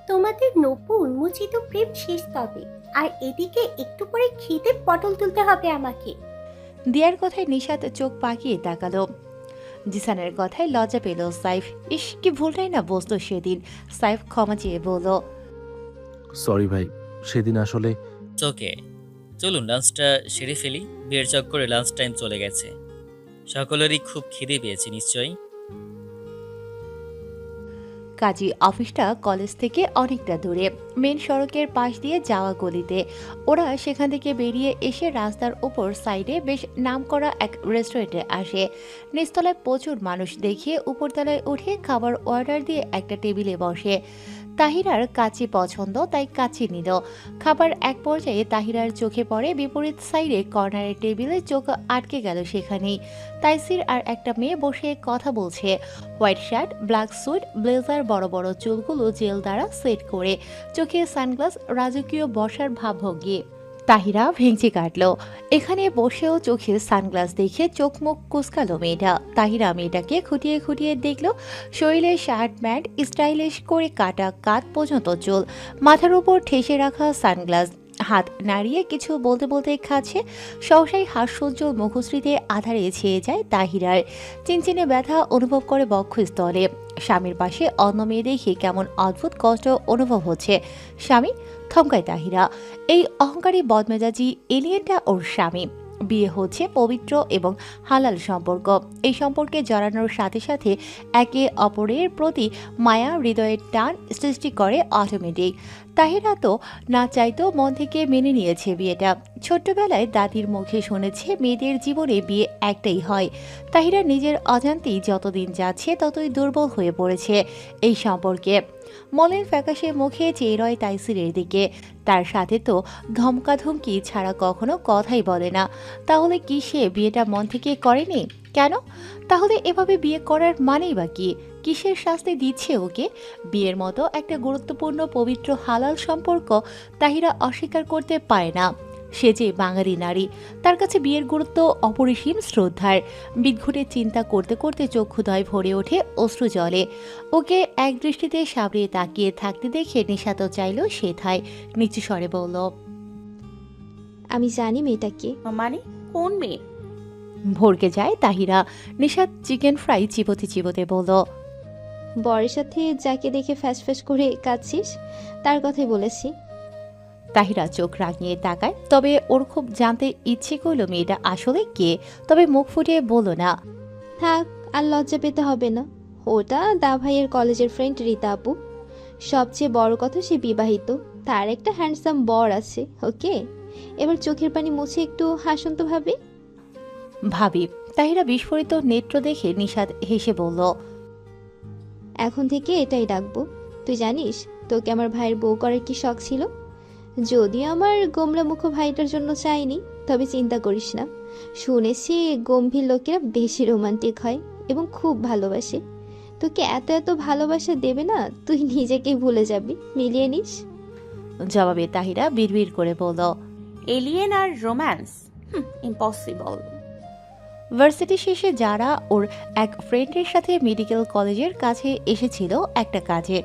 তোমাদের নব্য উন্মোচিত প্রেম শেষ তবে, আর এদিকে একটু পরে খিদে পটল তুলতে হবে আমাকে। দিয়ার কথায় নিশাত চোখ পাকিয়ে তাকালো। জিসানের কথায় লজ্জা পেল সাইফ। ইস, কি ভুলটাই না বসতো সেদিন। সাইফ ক্ষমা চেয়ে বলল, সরি ভাই, সেদিন আসলে। ওকে, চলুন লাঞ্চটা সেরে ফেলি। বিয়ের চক্করে লাঞ্চ টাইম চলে গেছে। সকলেরই খুব খিদে পেয়েছে নিশ্চয়ই। কাজী অফিসটা কলেজ থেকে অনেকটা দূরে, মেন সড়কের পাশ দিয়ে যাওয়া গলিতে। ওরা সেখান থেকে বেরিয়ে এসে রাস্তার উপর সাইডে বেশ নামকরা এক রেস্টুরেন্টে আসে। নিচতলায় প্রচুর মানুষ দেখিয়ে উপরতলায় উঠে খাবার অর্ডার দিয়ে একটা টেবিলে বসে। তাহিরার কাচি পছন্দ, তাই কাচি নিল। খাবার এক পর্যায়ে তাহিরার চোখে পড়ে বিপরীত সাইডে কর্নারের টেবিলে, চোখ আটকে গেল সেখানেই। তাইসির আর একটা মেয়ে বসে কথা বলছে। White shirt, black sweet, blazer, বড় বড় চুলগুলো জেল দ্বারা সেট করে, চোখে সানগ্লাস, রাজকীয় বসার ভাবভঙ্গি। তাহিরা ভেঙচি কাটল। এখানে বসেও চোখে সানগ্লাস দেখে চোখ মুখ কুচকালো মেয়েটা। তাহিরা মেয়েটাকে খুঁটিয়ে খুঁটিয়ে দেখল। শরীরে শার্ট প্যান্ট, স্টাইলিশ করে কাটা কাঁধ পর্যন্ত চুল, মাথার উপর ঠেসে রাখা সানগ্লাস, হাত নাড়িয়ে কিছু বলতে বলতে খাচ্ছে। সহসাই হাস্যোজ্জ্বল মুখশ্রীতে আধারে ছেয়ে যায় তাহিরার। চিনচিনে ব্যথা অনুভব করে বক্ষস্থলে। স্বামীর পাশে অন্য মেয়ে দেখে কেমন অদ্ভুত কষ্ট অনুভব হচ্ছে। স্বামী? থমকায় তাহিরা। এই অহংকারী বদমেজাজি এলিয়েনটা ওর স্বামী। বিয়ে হচ্ছে পবিত্র এবং হালাল সম্পর্ক। এই সম্পর্কে জড়ানোর সাথে সাথে একে অপরের প্রতি মায়া, হৃদয়ের টান সৃষ্টি করে অটোমেটিক। তাহিরা তো না চাইতো মন থেকে মেনে নিয়েছে বিয়েটা। ছোট্টবেলায় দাদির মুখে শুনেছে মেয়েদের জীবনে বিয়ে একটাই হয়। তাহিরা নিজের অজান্তেই যতদিন যাচ্ছে ততই দুর্বল হয়ে পড়েছে এই সম্পর্কে। মলিন ফ্যাকাশে মুখে চেয়ে রয় তাইসিরের দিকে। তার সাথে তো ধমকাধমকি ছাড়া কখনো কথাই বলে না। তাহলে কি সে বিয়েটা মন থেকে করেনি? কেন? তাহলে এভাবে বিয়ে করার মানেই বা কি? কিসের শাস্তি দিচ্ছে ওকে? বিয়ের মতো একটা গুরুত্বপূর্ণ পবিত্র হালাল সম্পর্ক তাহিরা অস্বীকার করতে পারে না। সে যে বাঙালি নারী, তার কাছে বিয়ের গুরুত্ব অপরিসীম শ্রদ্ধার। বিদঘুটে চিন্তা করতে করতে চক্ষুদয় ভরে ওঠে অশ্রু জলে। ওকে এক দৃষ্টিতে সাবরিয়ে তাকিয়ে থাকতে দেখে নিশাত চাইল সেথায়। নিচু স্বরে বলল, আমি জানি মেয়েটাকে। মানে কোন মেয়ে? ভরকে যায় তাহিরা। নিশাত চিকেন ফ্রাই চিবোতে চিবোতে বলল, বরের সাথে যাকে দেখে ফ্যাস ফ্যাস করে কাঁদছিস তার কথাই বলেছি। তাহিরা চোখ রাঙিয়ে তাকায়। তবে ওর খুব জানতে ইচ্ছে করলো মেয়েটা আসলে কে, তবে মুখ ফুটিয়ে বলল না। থাক, আর লজ্জা পেতে হবে না। ওটা দা ভাইয়ের কলেজের ফ্রেন্ড রীতা আপু। সবচেয়ে বড় কথা সে বিবাহিত, তার একটা হ্যান্ডসাম বর আছে। ওকে, এবার চোখের পানি মুছে একটু হাসুন তো ভাবি। ভাবি? তাহিরা বিস্ফোরিত নেত্র দেখে নিশাত হেসে বলল, এখন থেকে এটাই ডাকবো। তুই জানিস তোকে আমার ভাইয়ের বউ করার কি শখ ছিল? যদিও আমার গোমরা মুখ ভাইটার জন্য চাইনি, তবে চিন্তা করিস না। শুনেছি গম্ভীর লোকেরা বেশি রোমান্টিক হয় এবং খুব ভালোবাসে। তোকে এত এত ভালোবাসা দেবে না, তুই নিজেকেই ভুলে যাবি। মিলিয়ে নিস। জবাবে তাহিরা বিড়বিড় করে বলল, এলিয়েন আর রোম্যান্স? ইম্পসিবল। ভার্সিটি শেষে যারা ওর এক ফ্রেন্ডের সাথে মেডিকেল কলেজের কাছে এসেছিল একটা কাজে।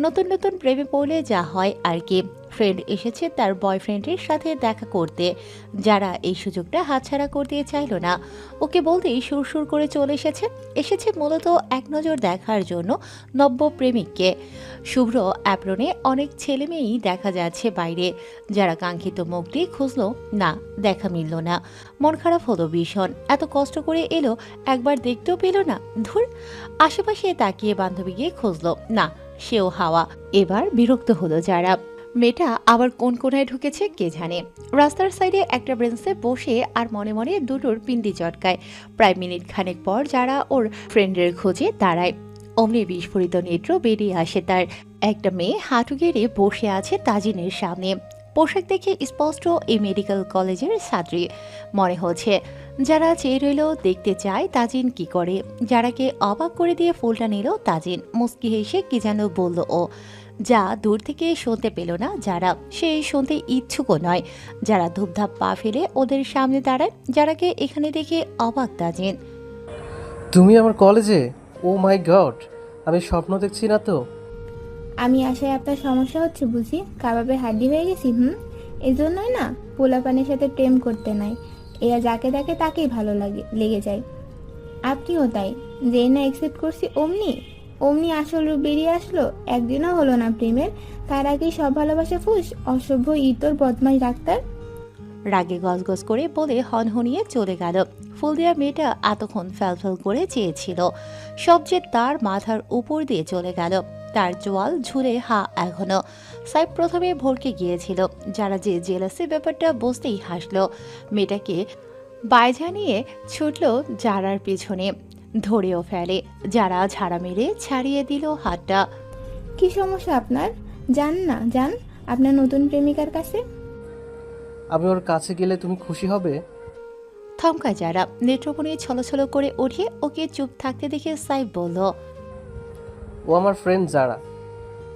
নতুন নতুন প্রেমে পড়লে যা হয় আর কি। ফ্রেন্ড এসেছে তার বয়ফ্রেন্ডের সাথে দেখা করতে। যারা এই সুযোগটা হাতছাড়া করতে চাইল না। ওকে বলতেই সুরসুর করে চলে এসেছে মূলত এক নজর দেখার জন্য নব্য প্রেমিককে। শুভ্র অ্যাপ্রনে অনেক ছেলে মেয়েই দেখা যাচ্ছে বাইরে। যারা কাঙ্ক্ষিত মুখটি খুঁজল, না, দেখা মিলল না। মন খারাপ হলো ভীষণ। এত কষ্ট করে এলো, একবার দেখতেও পেল না। ধুর। আশেপাশে তাকিয়ে বান্ধবীকে খুঁজলো, না, সেও হাওয়া। এবার বিরক্ত হলো যারা। মেয়েটা আবার কোন কোনায় ঢুকেছে কে জানে। রাস্তার সাইডে একটা বেঞ্চে বসে আর মনে মনে দুটোর পিন্ডি চটকায়। প্রায় মিনিট খানেক পর যারা ওর ফ্রেন্ডের খোঁজে দাঁড়ায়। অমনি বিস্ফোরিত নেত্র বেরিয়ে আসে তার। একটা মেয়ে হাঁটু গেড়ে বসে আছে তাজিনের সামনে। পোশাক দেখে স্পষ্ট এই মেডিকেল কলেজের ছাত্রী মনে হচ্ছে। যারা চেয়ে রইল দেখতে চায় তাজিন কি করে। যারাকে অবাক করে দিয়ে ফুলটা নিল তাজিন। মুস্কি হেসে কি যেন বলল ও, যা দূর থেকে শুনতে পেল না যারা। সে শুনতে ইচ্ছুকও নয়। যারা ধূপধাপ পা ফেলে ওদের সামনে দাঁড়ায়। যারাকে এখানে দেখে অবাক তাজিন। তুমি আমার কলেজে? ও মাই গড, আমি স্বপ্ন দেখছি না তো? আমি আশায় আপনার সমস্যা হচ্ছে বুঝি? কাবাবে হাড্ডি হয়ে গেছি? এই জন্যই না পোলাপানের সাথে প্রেম করতে নাই। এরা যাকে দেখে তাকেই ভালো লেগে যায়। আপনিও তাই। যেই না অ্যাকসেপ্ট করছি অমনি অমনি আসল রূপ বেরিয়ে আসলো। একদিনও হলো না প্রেমের, তার আগেই সব ভালোবাসা ফুস। অসভ্য ইতর বদমাই ডাক্তার। রাগে গজগজ করে বলে হনহনিয়ে চলে গেল। ফুলদিয়া মেয়েটা এতক্ষণ ফ্যালফ্যাল করে চেয়েছিল, সব যে তার মাথার উপর দিয়ে চলে গেল। তার জোয়াল ঝুলে হা এখনো। সাইব প্রথমে ভরকে গিয়েছিল, যারা যে জেলাসি ব্যাপারটা বুঝতেই হাসলো। মেয়েটাকে বাইজা নিয়ে ছুটল যারার পেছনে, ধরেও ফেলে। যারা ঝাড়া মেরে ছাড়িয়ে দিল হাতটা। কি সমস্যা আপনার? যান না, যান আপনার নতুন প্রেমিকার কাছে। আমি ওর কাছে গেলে তুমি খুশি হবে? থমকায় যারা। নেত্রকোণে ছলছল করে উঠে ওকে চুপ থাকতে দেখে সাইব বলল, ও আমার ফ্রেন্ড যারা,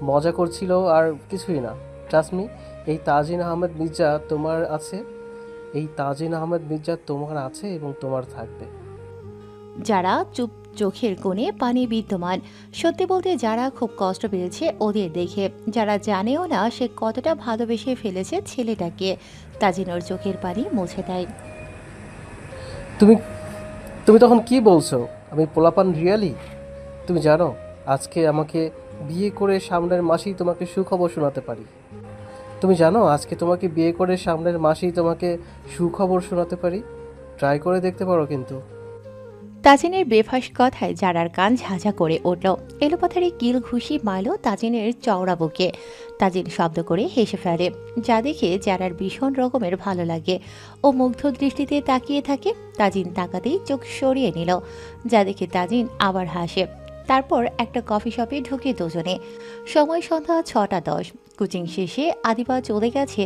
মজা করছিল আর কিছুই না। ট্রাস্ট মি, এই তাজিন আহমেদ মির্জা তোমার আছে, এই তাজিন আহমেদ মির্জা তোমার আছে এবং তোমার থাকবে। যারা চুপ, চোখের কোণে পানি বিদ্যমান। সত্যি বলতে যারা খুব কষ্ট পেয়েছে ওদের দেখে। যারা জানেও না সে কতটা ভালোবেসে ফেলেছে ছেলেটাকে। তাজিনোর চোখের পানি মুছে দেয়। তুমি তুমি তখন কি বলছো? আমি পোলাপান রিয়ালি? তুমি জানো আজকে আমাকে বিয়ে করে সামনের মাসেই তোমাকে সুখবর শোনাতে পারি। তুমি জানো আজকে তোমাকে বিয়ে করে সামনের মাসেই তোমাকে সুখবর শোনাতে পারি। ট্রাই করে দেখতে পারো কিন্তু। তাজিনের বেফাস কথায় যারার কান ঝাঁঝা করে উঠল। এলোপাথারি কিল ঘুষি মারল তাজিনের চওড়া বুকে। তাজিন শব্দ করে হেসে ফেলে, যা দেখে যারার ভীষণ রকমের ভালো লাগে। ও মুগ্ধ দৃষ্টিতে তাকিয়ে থাকে। তাজিন তাকাতেই চোখ সরিয়ে নিল, যা দেখে তাজিন আবার হাসে। তারপর একটা কফি শপে ঢুকে দুজনে। সময় সন্ধ্যা 6:10। কোচিং শেষে আদিবা চলে গেছে,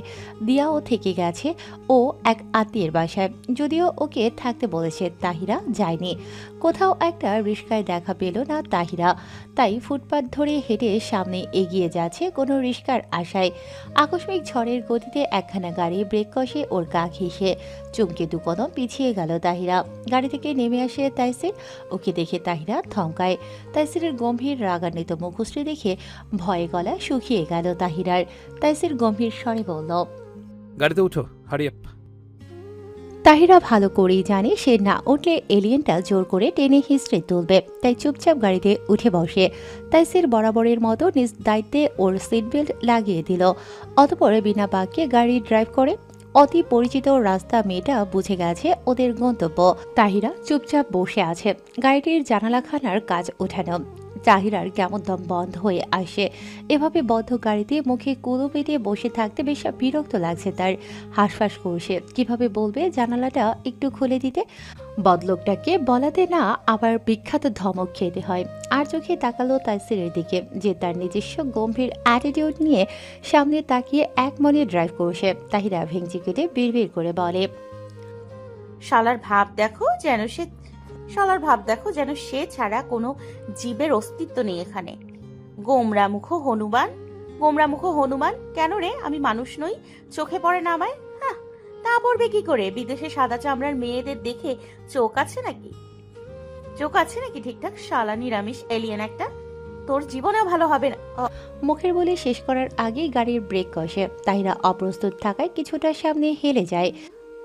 দিয়াও থেকে গেছে ও এক আত্মীয়ের বাসায়। যদিও ওকে থাকতে বলেছে, তাহিরা যায়নি। কোথাও একটা রিস্কায় দেখা পেল না তাহিরা, তাই ফুটপাত ধরে হেঁটে সামনে এগিয়ে যাচ্ছে কোনো রিস্কার আশায়। আকস্মিক ঝড়ের গতিতে একখানা গাড়ি ব্রেক কষে ওর গা ঘেঁষে চমকে দুকদম পিছিয়ে গেল তাহিরা। গাড়ি থেকে নেমে আসে তাইসির। ওকে দেখে তাহিরা থমকায়। তাইসিরের গম্ভীর রাগান্বিত মুখশ্রী দেখে ভয়ে গলা শুকিয়ে গেল তাহিরার। তাইসির গম্ভীর স্বরে বলল, গাড়িতে উঠো, হারি আপ। তাহিরা ভালো করেই জানে সে না উঠলে এলিয়েনটা জোর করে টেনে হিঁচড়ে তুলবে, তাই চুপচাপ গাড়িতে উঠে বসে। তাইসির বরাবরের মতো নিজ দায়িত্বে ওর সিট বেল্ট লাগিয়ে দিল। অতঃপর বিনা বাক্যে গাড়ি ড্রাইভ করে। অতি পরিচিত রাস্তা মেয়েটা বুঝে গেছে ওদের গন্তব্য। তাহিরা চুপচাপ বসে আছে। গাড়িটির জানালাখানার কাজ ওঠানো। তাহিরার কেমন দম বন্ধ হয়ে আসে। এভাবে বদ্ধ গাড়িতে মুখে কুলো পেতে বসে থাকতে বেশ বিরক্ত লাগছে তার। হাঁসফাঁস করছে, কিভাবে বলবে জানালাটা একটু খুলে দিতে। বদলোকটাকে বলাতে না আবার বিখ্যাত ধমক খেতে হয়। আর চোখে তাকালো তাইসিরের দিকে, যে তার নিজস্ব গম্ভীর অ্যাটিটিউড নিয়ে সামনে তাকিয়ে এক মনে ড্রাইভ করছে। তাহিরা ভেঙচি কেটে বিড়বিড় করে বলে, শালার ভাব দেখো যেন সে ছাড়া কোনো জীবের অস্তিত্ব নেই এখানে। গোমরামুখ হনুমান। কেন রে, আমি মানুষ নই? চোখে পড়ে না আমায়? হ্যাঁ, তা পড়বে কি করে? বিদেশে সাদা চামড়ার মেয়েদের দেখে চোখ আছে নাকি ঠিকঠাক? শালা নিরামিষ এলিয়েন একটা। তোর জীবনেও ভালো হবে না। মুখের বলে শেষ করার আগেই গাড়ির ব্রেক কষে। তাহিরা অপ্রস্তুত থাকায় কিছুটা সামনে হেলে যায়।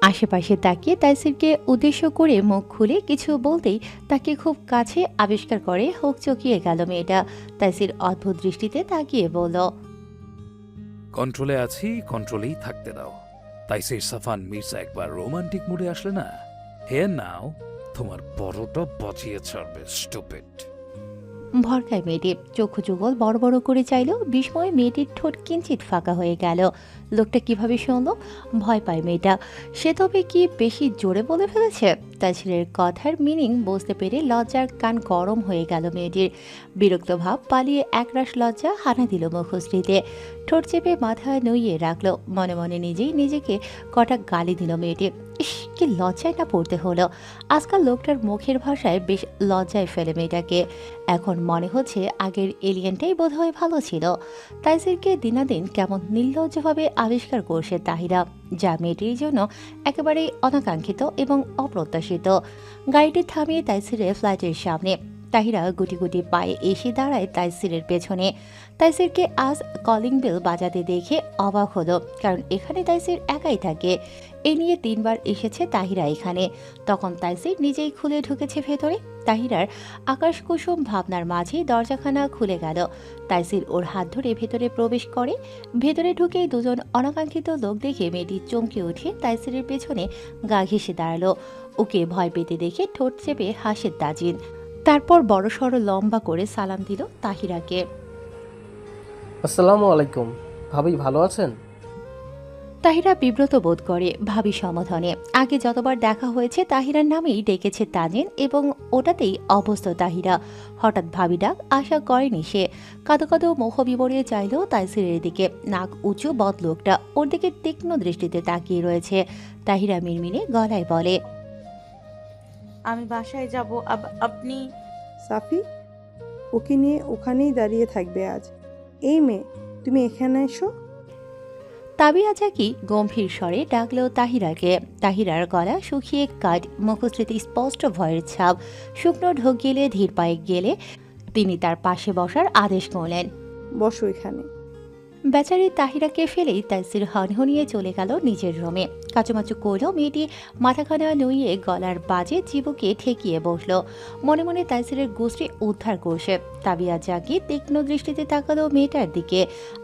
আশেপাশে তাকিয়ে তাইসিরকে উদ্দেশ্য করে মুখ খুলে কিছু বলতেই তাকে খুব কাছে আবিষ্কার করে হকচকিয়ে গেল মেয়েটা। তাইসির অদ্ভুত দৃষ্টিতে তাকিয়ে বলল, কন্ট্রোলে আছি, কন্ট্রোলেই থাকতে দাও। তাইসির সাফান মির্জা একবার রোমান্টিক মুডে আসলে না, হে নাও তোমার বড়টা বাঁচিয়ে ছাড়বে, স্টুপিড। ভরকায় মেয়েটি চক্ষু যুগল বড় বড় করে চাইল। বিস্ময়ে মেয়েটির ঠোঁট কিঞ্চিত ফাঁকা হয়ে গেল। লোকটা কিভাবে শুনল? ভয় পায় মেয়েটা। সে তবে কি বেশি জোরে বলে ফেলেছে? তাইসিরের কথার মিনিং বুঝতে পেরে লজ্জার কান গরম হয়ে গেল মেয়েটির। বিরক্ত ভাব পালিয়ে একরাশ লজ্জা হানা দিল মুখশ্রীতে। ঠোঁট চেপে মাথায় নুইয়ে রাখলো। মনে মনে নিজেই নিজেকে কটা গালি দিল মেয়েটি। ইস, কি লজ্জায় না পড়তে হলো। আজকাল লোকটার মুখের ভাষায় বেশ লজ্জায় ফেলে মেয়েটাকে। এখন মনে হচ্ছে আগের এলিয়েনটাই বোধহয় ভালো ছিল। তাইসিরকে দিনাদিন কেমন নির্লজ্জভাবে আবিষ্কার করছে তাহিরা, যা মেয়েটির জন্য একেবারেই অনাকাঙ্ক্ষিত এবং অপ্রত্যাশিত। গাড়িটি থামিয়ে তাইসিরের ফ্ল্যাটের সামনে। তাহিরা গুটি গুটি পায়ে এসে দাঁড়ায় তাইসিরের পেছনে। তাইসিরকে আজ কলিং বেল বাজাতে দেখে অবাক হলো, কারণ এখানে তাইসির একাই থাকে। এ নিয়ে 3বার এসেছে তাহিরা এখানে, তখন তাইসির নিজেই খুলে ঢুকেছে ভেতরে। তাহিরার আকাশকুসুম ভাবনার মাঝেই দরজাখানা খুলে গেল। তাইসির ওর হাত ধরে ভেতরে প্রবেশ করে। ভেতরে ঢুকেই দুজন অনাকাঙ্ক্ষিত লোক দেখে মেয়েটি চমকে উঠে তাইসিরের পেছনে গা ঘেঁষে দাঁড়ালো। ওকে ভয় পেতে দেখে ঠোঁট চেপে হাসে তাজিন। তারপর বড়সড় লম্বা করে সালাম দিল তাহিরাকে। আসসালামু আলাইকুম ভাবি, ভালো আছেন? তাহিরা বিব্রত বোধ করে ভাবি সমাধানে। আগে যতবার দেখা হয়েছে তাহিরার নামেই ডেকেছে তাজিন এবং ওটাতেই অভ্যস্ত তাহিরা। হঠাৎ ভাবি ডাক আশা করেনি সে। কাঁদো কাঁদো মুখ বিবরিয়ে চাইল তাইসিরের দিকে। নাক উঁচু বদলোকটা ওর দিকে তীক্ষ্ণ দৃষ্টিতে তাকিয়ে রয়েছে। তাহিরা মিনমিনে গলায় বলে, আমি বাসায় যাব। আপনি সাফি, ওকে নিয়ে ওখানেই দাঁড়িয়ে থাকবে আজ। এই মেয়ে, তুমি এখানে এসো। তাবিয়া জাকি গম্ভীর স্বরে ডাকল তাহিরাকে। তাহিরার গলা শুকিয়ে কাঠ, মুখশ্রীতে স্পষ্ট ভয়ের ছাপ। শুকনো ঢোক গেলে ধীর পায়ে গেলে তিনি তার পাশে বসার আদেশ করলেন। বসো এখানে। বেচারি তাহিরাকে ফেলেই তাইসির হনহনিয়ে চলে গেল নিজের রুমে। কাচুমাচু করল মেয়েটি, মাথাখানা নুইয়ে গলার বাজে চিবুকে ঠেকিয়ে বসল। মনে মনে তাইসিরের গোষ্ঠী উদ্ধার করছে। তাবিয়া জাকি তীক্ষ্ণ দৃষ্টিতে তাকালো মেয়েটার দিকে।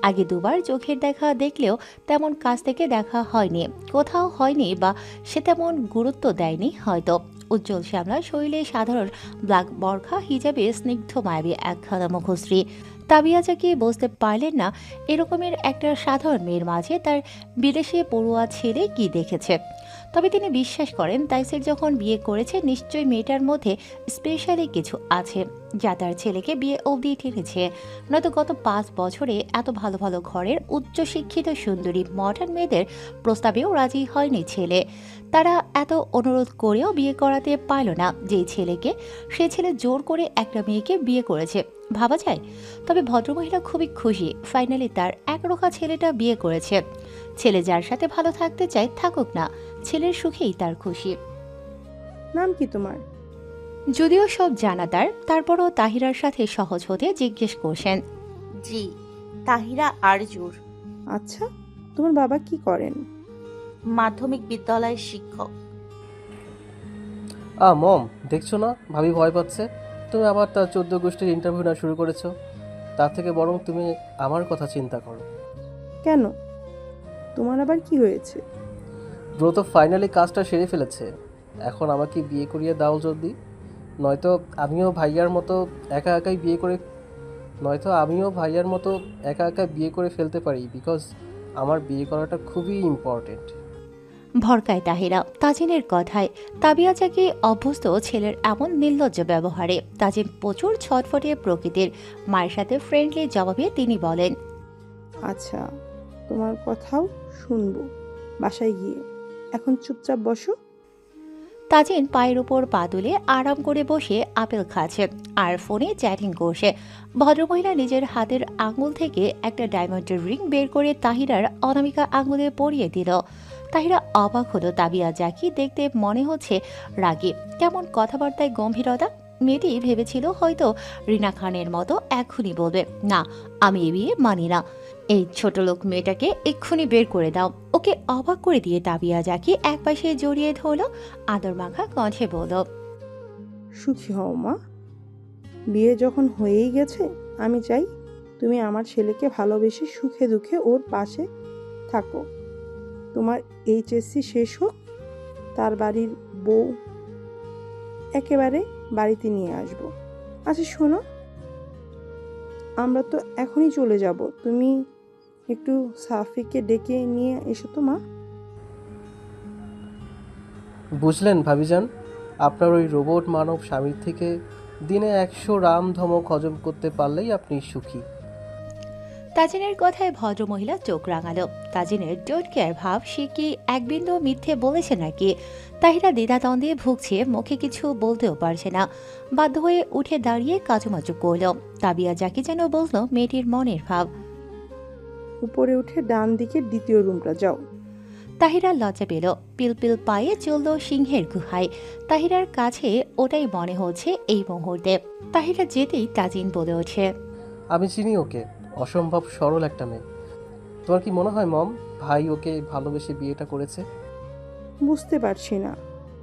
আগে 2বার চোখের দেখা দেখলেও তেমন কাছ থেকে দেখা হয়নি, কোথাও হয়নি, বা সে তেমন গুরুত্ব দেয়নি হয়তো। উজ্জ্বল শ্যামলা শরীরে সাধারণ ব্ল্যাক বরখা হিজাবে স্নিগ্ধ মায়াবী একখানা মুখশ্রী। তাবিয়া জাকি বুঝতে পারলেন না এরকমের একটা সাধারণ মেয়ের মাঝে তার বিদেশে পড়ুয়া ছেলে কি দেখেছে। তবে তিনি বিশ্বাস করেন তাইসির যখন বিয়ে করেছে নিশ্চয়ই মেয়েটার মধ্যে স্পেশালি কিছু আছে যা তার ছেলেকে বিয়ে অবধি টেনেছে। নয়তো গত 5 বছরে এত ভালো ভালো ঘরের উচ্চশিক্ষিত সুন্দরী মডার্ন মেয়েদের প্রস্তাবেও রাজি হয়নি ছেলে। তারা এত অনুরোধ করেও বিয়ে করাতে পারল না যেই ছেলেকে। সে ছেলে জোর করে একটা মেয়েকে বিয়ে করেছে, ভাবা যায়? তবে ভদ্রমহিলা খুবই খুশি, ফাইনালি তার একরোখা ছেলেটা বিয়ে করেছে। ছেলে যার সাথে ভালো থাকতে চায় থাকুক না, ছেলের সুখেই তার খুশি। নাম কি তোমার? যদিও সব জানা তারপরও তাহিরার সাথে সহজ হতে জিজ্ঞেস করছেন। জি, তাহিরা আরজুর। আচ্ছা, তোমার বাবা কি করেন? মাধ্যমিক বিদ্যালয়ের শিক্ষক। মম, দেখছো না ভাবি ভয় পাচ্ছে। তুমি আবার তার 14 গোষ্ঠীর ইন্টারভিউ না শুরু করেছো। তার থেকে বরং তুমি আমার কথা চিন্তা করো। কেন, তোমার আবার কি হয়েছে? ব্রো তো ফাইনালি কাজটা সেরে ফেলেছে। এখন আমাকে বিয়ে করিয়ে দাও জলদি, নয়তো আমিও ভাইয়ার মতো একা একা বিয়ে করে ফেলতে পারি, বিকজ আমার বিয়ে করাটা খুবই ইম্পর্টেন্ট। ভরকায় তাহিরা তাজিনের কথায়। তাবিয়া জাকি অভ্যস্ত ছেলের এমন নির্লজ্জ ব্যবহারে। তাজিন প্রচুর ছটফটে প্রকৃতির, মায়ের সাথে ফ্রেন্ডলি জবাবে তিনি বলেন, আচ্ছা, তোমার কথাও শুনবো বাসায় গিয়ে। এখন চুপচাপ বসো। তাজিন পায়ের উপর পা তুলে আরাম করে বসে আপেল খাচ্ছে আর ফোনে চ্যাটিং করছে। ভদ্রমহিলা নিজের হাতের আঙুল থেকে একটা ডায়মন্ডের রিং বের করে তাহিরার অনামিকা আঙুলে পরিয়ে দিল। তাহিরা অবাক হলো। তাবিয়া জাকি দেখতে মনে হচ্ছে রাগী, কেমন কথাবার্তায় গম্ভীরতা। মেয়েটি ভেবেছিল হয়তো রিনা খানের মতো এক্ষুনি বলবে, না আমি এ বিয়ে মানি না, এই ছোট লোক মেয়েটাকে এক্ষুনি বের করে দাও। ওকে অবাক করে দিয়ে তাবিয়া জাকি একপাশে জড়িয়ে ধরল, আদর মাখা কণ্ঠে বলল, সুখী হও মা, বিয়ে যখন হয়েই গেছে আমি চাই তুমি আমার ছেলেকে ভালোবেসে সুখে দুঃখে ওর পাশে থাকো। তোমার HSC শেষ হোক, তার বাড়ির বউ একেবারে বাড়িতে নিয়ে আসবো। আচ্ছা শোনো, আমরা তো এখনই চলে যাব, তুমি একটু সাফিকে ডেকে নিয়ে এসো তো মা। বুঝলেন ভাবিজান, আপনার ওই রোবট মানব স্বামীর থেকে দিনে 100 রাম ধমক হজম করতে পারলেই আপনি সুখী। তাজিনের কথায় ভদ্রমহিলা চোখ রাঙালো। তাজিনের ডোন্ট কেয়ার ভাব, সে কি এক বিন্দু মিথ্যে বলেছে নাকি? তাহিরা দ্বিধাদ্বন্দ্বে ভুগছে, মুখে কিছু বলতেও পারছে না। বাধ্য হয়ে উঠে দাঁড়িয়ে কাচুমাচু করল। তাবিয়া জাকি যেন বলল মেয়েটির মনের ভাব। উপরে উঠে ডান দিকে দ্বিতীয় রুমটা যাও। তাহিরা লজ্জা পেল, পিলপিল পায়ে চলল সিংহের গুহায়। তাহিরার কাছে ওটাই মনে হচ্ছে এই মুহূর্তে। তাহিরা যেতেই তাজিন বলে ওঠে, আমি চিনি ওকে, অসম্ভব সরল একটা মেয়ে। তোমার কি মনে হয় মম, ভাই ওকে ভালোবেসে বিয়েটা করেছে? বুঝতে পারছি না,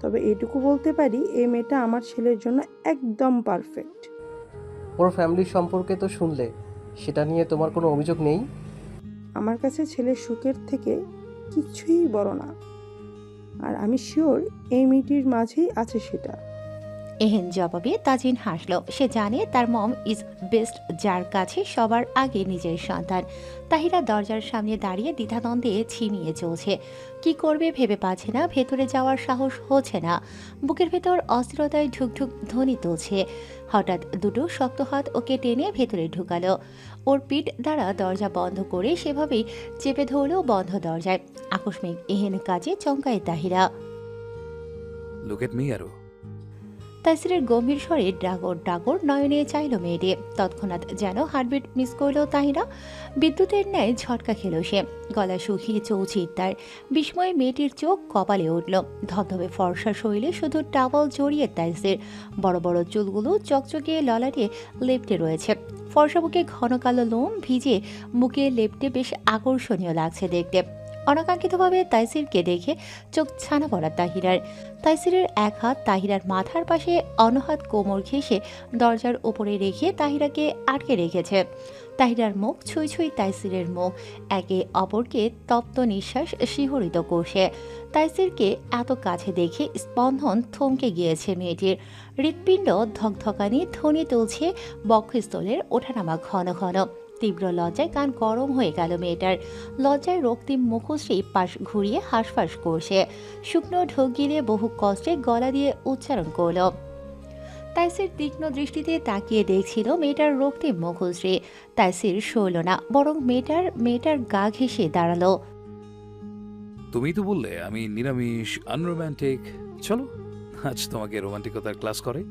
তবে এটুকু বলতে পারি এই মেয়েটা আমার ছেলের জন্য একদম পারফেক্ট। ওর ফ্যামিলির সম্পর্কে তো শুনলে, সেটা নিয়ে তোমার কোনো অভিযোগ নেই? আমার কাছে ছেলের সুখের থেকে কিছুই বড় না, আর আমি শিওর এই মেয়েটির মাঝেই আছে সেটা। এহেন জবাবে তাজিন হাসল। সে জানে তার মম ইজ বেস্ট, যার কাছে সবার আগে নিজের সন্তান। তাহিরা দরজার সামনে দাঁড়িয়ে দ্বিধাদ্বন্দ্বে ছিমিয়ে চলছে। কি করবে ভেবে পাচ্ছে না, ভেতরে যাওয়ার সাহস হচ্ছে না। বুকের ভেতর অস্থিরতায় ঢুকঢুক ধ্বনি তুলছে। হঠাৎ দুটো শক্ত হাত ওকে টেনে ভেতরে ঢুকালো। ওর পিঠ দ্বারা দরজা বন্ধ করে সেভাবেই চেপে ধরল বন্ধ দরজায়। আকস্মিক এহেন কাজে চমকায় তাহিরা। লুক এট মি আরু। তাইসিরের গম্ভীর স্বরে ডাগর ডাগর নয়নে চাইল মেয়েটি। তৎক্ষণাৎ যেন হার্টবিট মিস করল তাহিরা। বিদ্যুতের ন্যায় ঝটকা খেল সে। গলা শুকিয়ে চৌচির তার। বিস্ময়ে মেয়েটির চোখ কপালে উঠল। ধবধবে ফর্সা শরীরে শুধু টাওয়াল জড়িয়ে তাইসির। বড় বড় চুলগুলো চকচকে ললাটে লেপ্টে রয়েছে। ফর্সা বুকে ঘন কালো লোম ভিজে মুখে লেপ্টে বেশ আকর্ষণীয় লাগছে দেখতে। অনাকাঙ্ক্ষিতভাবে তাইসিরকে দেখে চোখ ছানা পড়া তাহিরার। তাইসিরের এক হাত তাহিরার মাথার পাশে, অন্য হাত কোমর ঘেঁষে দরজার উপরে রেখে তাহিরাকে আটকে রেখেছে। তাহিরার মুখ ছুঁই ছুঁই তাইসিরের মুখ, একে অপরকে তপ্ত নিঃশ্বাস শিহরিত করছে। তাইসিরকে এত কাছে দেখে স্পন্দন থমকে গিয়েছে মেয়েটির। হৃৎপিণ্ড ধকধকানি ধ্বনি তুলছে, বক্ষস্থলের ওঠানামা ঘন ঘন। তীব্র লজ্জায় কান গরম হয়ে গেল মেয়েটার। লজ্জায় রক্তিম মুখশ্রী পাশ ঘুরিয়ে হাঁসফাঁস করছে। শুকনো ঢোক গিলে বহু কষ্টে গলা দিয়ে উচ্চারণ করল। তাইসির তীক্ষ্ণ দৃষ্টিতে তাকিয়ে দেখছিল মেয়েটার রক্তিম মুখশ্রী। তাইসির সইল না, বরং মেয়েটার গা ঘেঁষে দাঁড়ালো। তুমি তো বললে আমি নিরামিষ, আনরোম্যান্টিক। চলো আজ তোমাকে রোমান্টিকতার ক্লাস করে।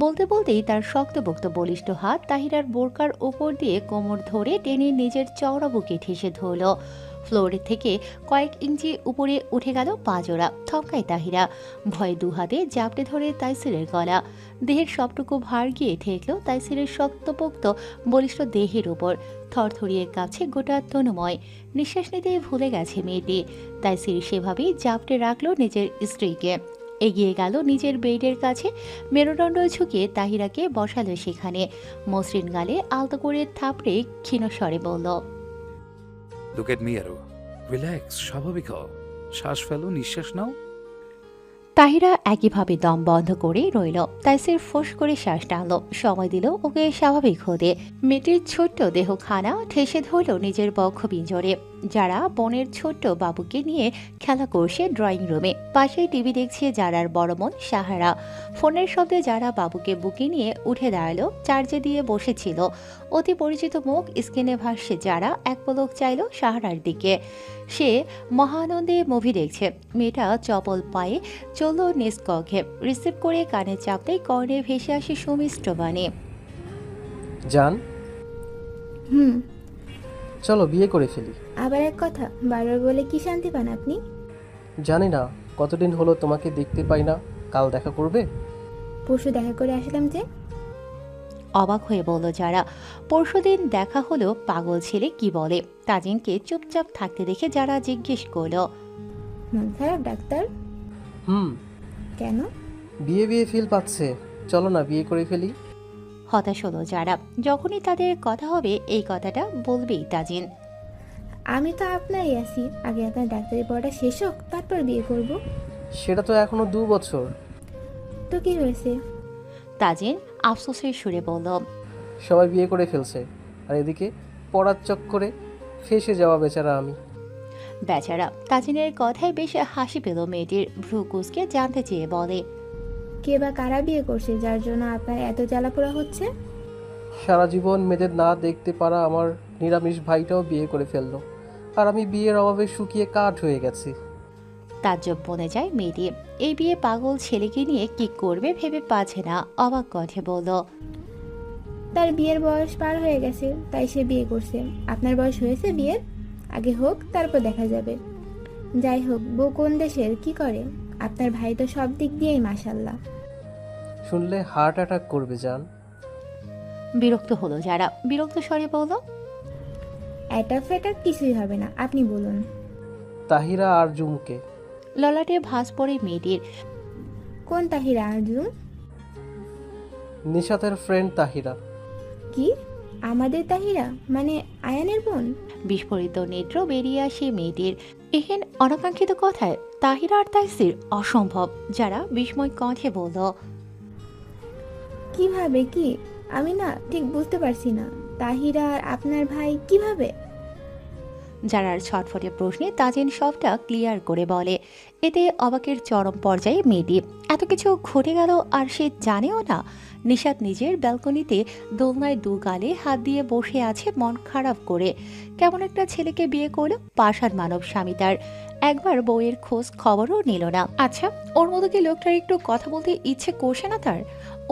বলতে বলতেই তার শক্তপোক্ত বলিষ্ঠ হাত তাহিরার বোরকার উপর দিয়ে কোমর ধরে টেনে নিজের চওড়া বুকে ঠেসে ধরল। ফ্লোর থেকে কয়েক ইঞ্চি উপরে উঠে গেল পাজোড়া। থমকায় তাহিরা। ভয়ে দুহাতে জাপটে ধরে তাইসিরের গলা। দেহের সবটুকু ভার গিয়ে ঠেকল তাইসিরের শক্তপোক্ত বলিষ্ঠ দেহের উপর। থরথরিয়ে কাছে গোটা তনুময়। নিঃশ্বাস নিতেই ভুলে গেছে মেয়েটি। তাইসির সেভাবেই জাপটে রাখল নিজের স্ত্রীকে। এগিয়ে গেল নিজের বেডের কাছে। মেরুদণ্ড ঝুঁকিয়ে তাহিরাকে বসালো সেখানে। মসৃণ গালে আলতো করে থাপড়ে ক্ষীণ স্বরে বলল, look at me Aru. Relax, স্বাভাবিক হও। শ্বাস ফেলো, নিঃশ্বাস নাও। তাহিরা একইভাবে দম বন্ধ করে রইল। তাইসির ফোঁস করে শ্বাস টানল, সময় দিল ওকে স্বাভাবিক হতে। মেয়েটির ছোট্ট দেহখানা ঠেসে ধরল নিজের বক্ষ পিঞ্জরে। যারা বোনের ছোট্ট বাবুকে নিয়ে খেলা করছে ড্রয়িং রুমে। পাশেই টিভি দেখছে যারার বড় বোন সাহারা। ফোনের শব্দে যারা বাবুকে বুকে নিয়ে উঠে দাঁড়ালো। চার্জে দিয়ে বসেছিল। অতি পরিচিত মুখ স্ক্রিনে ভাসছে যারা এক পলক চাইল সাহারার দিকে। সে মহানন্দে মুভি দেখছে। মেয়েটা চপল পায়ে চলল নিজ কক্ষে। রিসিভ করে কানে চাপতেই কর্ণে ভেসে আসে সুমিষ্ট বাণী, জান হুম। চলো বিয়ে করে ফেলি। আবার এক কথা, বারবার বলে কি শান্তি পান আপনি? জানি না কতদিন হলো তোমাকে দেখতে পাই না, কাল দেখা করবে? পরশু দেখা করে আসলাম যে। অবাক হয়ে বলল যারা। পরশুদিন দেখা হলো, পাগল ছেলে কি বলে। তাজিনকে চুপচাপ থাকতে দেখে যারা জিজ্ঞেস করলো, মন খারাপ ডাক্তার? কেন? বিয়ে বিয়ে ফিল পাচ্ছে, চলো না বিয়ে করে ফেলি। হতাশ হলো যারা। যখনই তাদের কথা হবে এই কথাটা বলবেই তাজিন। আমি তো আপনারই আছি, আগে আপনার ডাক্তারি পড়াটা শেষ হোক, তারপর বিয়ে করব। সেটা তো এখনো 2 বছর। তো কি হয়েছে? তাজিন আফসোসের সুরে বলল, সবাই বিয়ে করে ফেলছে, আর এদিকে পড়ার চক্করে ফেসে যাওয়া বেচারা আমি। বেচারা। তাজিনের কথায় বেশ হাসি পেল মেয়েটির। ভ্রু কুঁচকে জানতে চেয়ে বলে, কে বা কারা বিয়ে করছে যার জন্য আপনার এত জ্বালাপোড়া হচ্ছে? সারা জীবন মেয়েদের না দেখতে পারা আমার নিরামিষ ভাইটাও বিয়ে করে ফেললো, আর আমি বিয়ের অভাবে শুকিয়ে কাঠ হয়ে গেছি। তাজ্জব বনে যায় মেয়েটি। এই বিয়ে পাগল ছেলেকে নিয়ে কি করবে ভেবে পাচ্ছে না। অবাক কণ্ঠে বলল, তার বিয়ের বয়স পার হয়ে গেছে, তাই সে বিয়ে করছে। আপনার বয়স হয়েছে বিয়ের? আগে হোক, তারপর দেখা যাবে। যাই হোক, বউ কোন দেশের, কি করে? আপনার ভাই তো সব দিক দিয়েই মাশাল্লাহ। শুনলে হার্ট অ্যাটাক করবে জান। বিরক্ত হলো যারা, বিরক্ত স্বরে বলল, অ্যাটাক ফ্যাটাক কিছুই হবে না, আপনি বলুন। তাহিরা আর জুমকে। ললাটে ভাঁজ পড়ে মেয়েটির। কোন তাহিরা আরজুম? নিশাতের ফ্রেন্ড তাহিরা। কি? আমাদের তাহিরা মানে আয়ানের বোন? বিস্ফোরিত নেত্র বেরিয়ে আসে মেয়েটির। এহেন অনাকাঙ্ক্ষিত কথায় তাহিরা আর তাইসির অসম্ভব। যারা বিস্ময় কণ্ঠে বলল, কিভাবে? কি? আমি না ঠিক বুঝতে পারছি না। তাহিরা আর আপনার ভাই কিভাবে? যারার ছটফটে প্রশ্নে তাজিন সবটা ক্লিয়ার করে বলে। এতে অবাকের চরম পর্যায়ে মেয়েটি। এত কিছু ঘটে গেল আর সে জানেও না। নিশাত নিজের ব্যালকনিতে দোলনায় দু গালে হাত দিয়ে বসে আছে মন খারাপ করে। কেমন একটা ছেলেকে বিয়ে করলো, পাষাণ মানব স্বামী তার। একবার বউয়ের খোঁজ খবরও নিল না। আচ্ছা, ওর মতো কি লোকটার একটু কথা বলতে ইচ্ছে করছে না তার?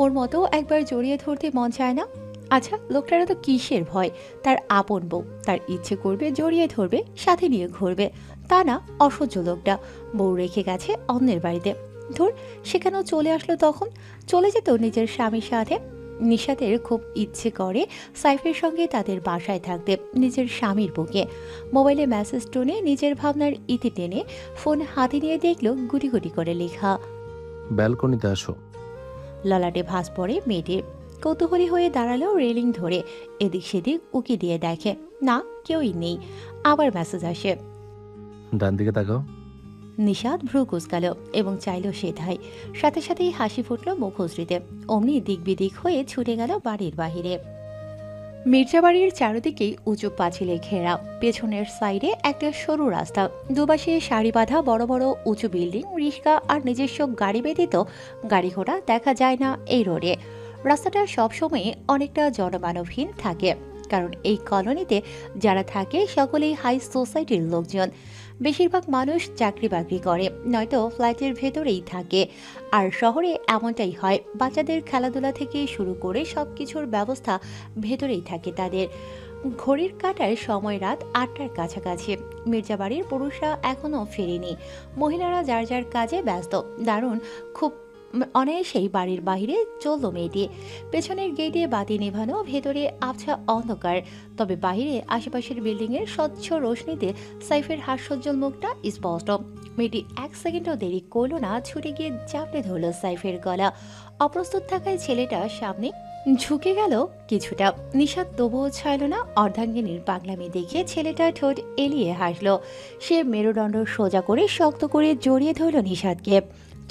ওর মতো একবার জড়িয়ে ধরতে মন চায় না? আচ্ছা, লোকটার তো কিসের ভয়? তার আপন বউ, তার ইচ্ছে করবে জড়িয়ে ধরবে, সাথে নিয়ে ঘুরবে। তা না, অসহ্য লোকটা। বউ রেখে গেছে অন্যের বাড়িতে। ধুর, সেখানেও চলে আসলো তখন। চলে যেত নিজের স্বামীর সাথে। নিশাতের খুব ইচ্ছে করে সাইফের সঙ্গে তাদের বাসায় থাকতে, নিজের স্বামীর বুকে। মোবাইলে মেসেজ টোনে নিজের ভাবনার ইতি টেনে ফোন হাতে নিয়ে দেখলো গুটি গুটি করে লেখা। ব্যালকনিতে আসো। ললাটে ভাঁজ পড়ে মেয়েটির। কৌতূহলী হয়ে দাঁড়ালো রেলিং ধরে। এদিক সেদিক উকি দিয়ে দেখে, না, কেউই নেই। আবার মেসেজ আসে। ডান দিকে তাকাও। নিশাত ভ্রু কুঁচকাল এবং চাইল সেটাই। সাথে সাথেই হাসি ফুটল মুখশ্রীতে। অমনি দিক বিদিক হয়ে ছুটে গেল বাড়ির বাহিরে। মির্জা বাড়ির চারিদিকেই উঁচু পাঁচিলে ঘেরা। পেছনের সাইডে একটা সরু রাস্তা। দুপাশে সারি বাঁধা বড় বড় উঁচু বিল্ডিং, রিক্সা আর নিজস্ব গাড়ি ব্যতীত গাড়ি ঘোড়া দেখা যায় না এই রোডে। রাস্তাটা সবসময় অনেকটা জনমানবহীন থাকে, কারণ এই কলোনিতে যারা থাকে সকলেই হাই সোসাইটির লোকজন। বেশিরভাগ মানুষ চাকরি বাকরি করে, নয়তো ফ্ল্যাটের ভেতরেই থাকে। আর শহরে এমনটাই হয়, বাচ্চাদের খেলাধুলা থেকে শুরু করে সব কিছুর ব্যবস্থা ভেতরেই থাকে তাদের। ঘড়ির কাঁটায় সময় রাত 8টার কাছাকাছি। মির্জাবাড়ির পুরুষরা এখনও ফেরেনি। মহিলারা যার যার কাজে ব্যস্ত। দারুণ খুব অনায়াসেই বাড়ির বাইরে চলল মেয়েটি। পেছনের গেটে বাতি নেভানো, ভেতরে আবছা অন্ধকার। তবে বাইরে আশেপাশের বিল্ডিংয়ের স্বচ্ছ রোশনিতে সাইফের হাস্যোজ্জ্বল মুখটা স্পষ্ট। মেয়েটি এক সেকেন্ডও দেরি করল না, ছুটে গিয়ে চাপড়ে ধরল সাইফের গলা। অপ্রস্তুত থাকায় ছেলেটা সামনে ঝুঁকে গেল কিছুটা। নিশাত তবুও ছাড়ল না। অর্ধাঙ্গিনীর পাগলামি দেখে ছেলেটা ঠোঁট এলিয়ে হাসল। সে মেরুদণ্ড সোজা করে শক্ত করে জড়িয়ে ধরল নিশাতকে।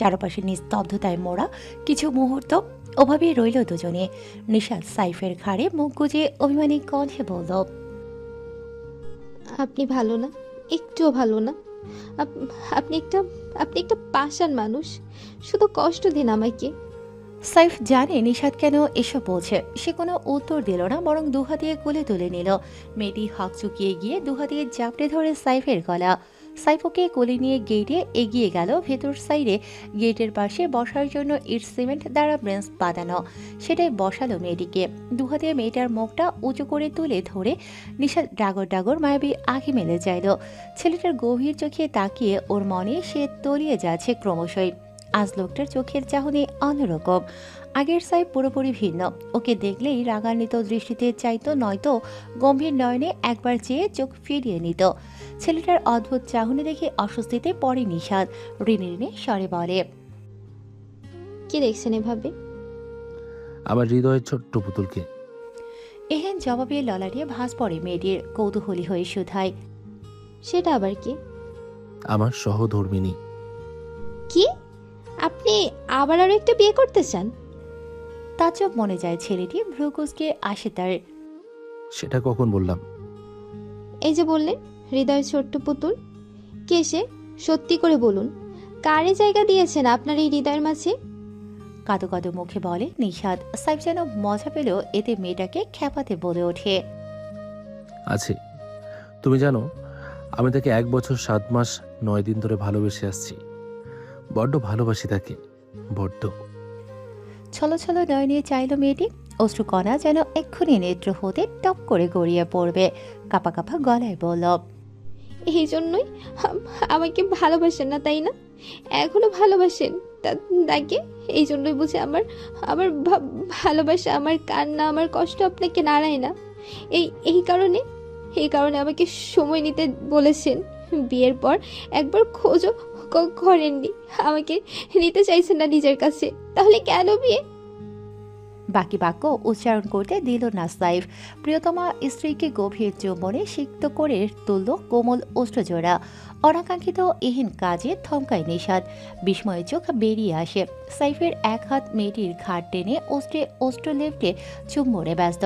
চারপাশে নিস্তব্ধতায় মোড়া কিছু মুহূর্ত। ওভাবেই রইল দুজনে। নিশাত সাইফের ঘাড়ে মুখ গুজে অভিমানী কণ্ঠে বলল, আপনি ভালো না, একটুও ভালো না। আপনি একটা পাষাণ মানুষ। শুধু কষ্ট দিন আমাকে। সাইফ জানে নিশাত কেন এসব বলছে। সে কোনো উত্তর দিল না, বরং দুহাত দিয়ে কোলে তুলে নিল। মেয়েটি হাঁক চুকিয়ে গিয়ে দুহাত দিয়ে জাপটে ধরে সাইফের গলা। সাইফকে কোলে নিয়ে গেটে এগিয়ে গেল। ভেতর সাইডে গেটের পাশে বসার জন্য ইট সিমেন্ট দ্বারা বেঞ্চ বাঁধানো, সেটাই বসালো মেয়েটিকে। দুহাতে মেয়েটার মুখটা উঁচু করে তুলে ধরে নিশাত ডাগর ডাগর মায়াবী আঁখি মেলে চাইল। ছেলেটার গভীর চোখে তাকিয়ে ওর মনে সে তলিয়ে যাচ্ছে ক্রমশই। আজ লোকটার চোখের চাহনি অন্যরকম। আগের সাইফ পুরোপুরি ভিন্ন। ওকে দেখলেই রাগান্বিত দৃষ্টিতে চাইতো, নয়তো গম্ভীর নয়নে একবার চেয়ে চোখ ফিরিয়ে নিত। ছেলেটার অদ্ভুত চাহনি দেখে অস্বস্তিতে পড়ে নিশাত। ঋণে ঋণে স্বরে বলে, কি দেখছেন এভাবে? আমার হৃদয়ের ছোট্ট পুতুলকে। এহেন জবাবে ললাটিয়ে ভাঁজ পড়ে মেয়েটির। কৌতূহলী হয়ে শুধায়, সেটা আবার কি? আমার সহধর্মিনী। কি? আপনি আবার আরো একটা বিয়ে করতে চান? তাজ্জব মনে যায় ছেলেটি। ভ্রুকুচকে আসে তার। সেটা কখন বললাম? এই যে বললেন হৃদয়ের ছোট্ট পুতুল, কে সে? সত্যি করে বলুন, কারে জায়গা দিয়েছেন আপনার এই হৃদয়ের মাঝে? কাদো কাদো মুখে বলে নিশাত। সাইফ যেন মজা পেল এতে মেয়েটাকে খ্যাপাতে বলে ওঠে, আছে। তুমি জানো, আমি তাকে 1 বছর 7 মাস 9 দিন ধরে ভালোবেসে আসছি। বড্ড ভালোবাসি তাকে, বড্ড। ছলো ছলো নয়নে চাইল মেয়েটি। অশ্রুকণা যেন এক্ষুনি নেত্র হতে টপ করে গড়িয়ে পড়বে। কাপা কাপা গলায় বলল, এই জন্যই আমাকে ভালোবাসেন না, তাই না? এখনো ভালোবাসেন তাকে? এই জন্যই বুঝি আমার আমার ভালোবাসা, আমার কান্না, আমার কষ্ট আপনাকে নাড়ায় না। এই কারণে আমাকে সময় নিতে বলেছেন। বিয়ের পর একবার খোঁজও করেননি, আমাকে নিতে চাইছেন না নিজের কাছে। তাহলে কেন বিয়ে? বাকি বাক্য উচ্চারণ করতে দিল না সাইফ। প্রিয়তমা স্ত্রীকে গভীর চুম্বনে সিক্ত করে তুলল কোমল ওষ্ঠজোড়া। অনাকাঙ্ক্ষিত এহেন কাজে থমকায় নিষাদ। বিস্ময়ে চোখ বেরিয়ে আসে। সাইফের এক হাত মেয়েটির ঘাট টেনে ওষ্ঠে লেফটে চুম্বনে ব্যস্ত,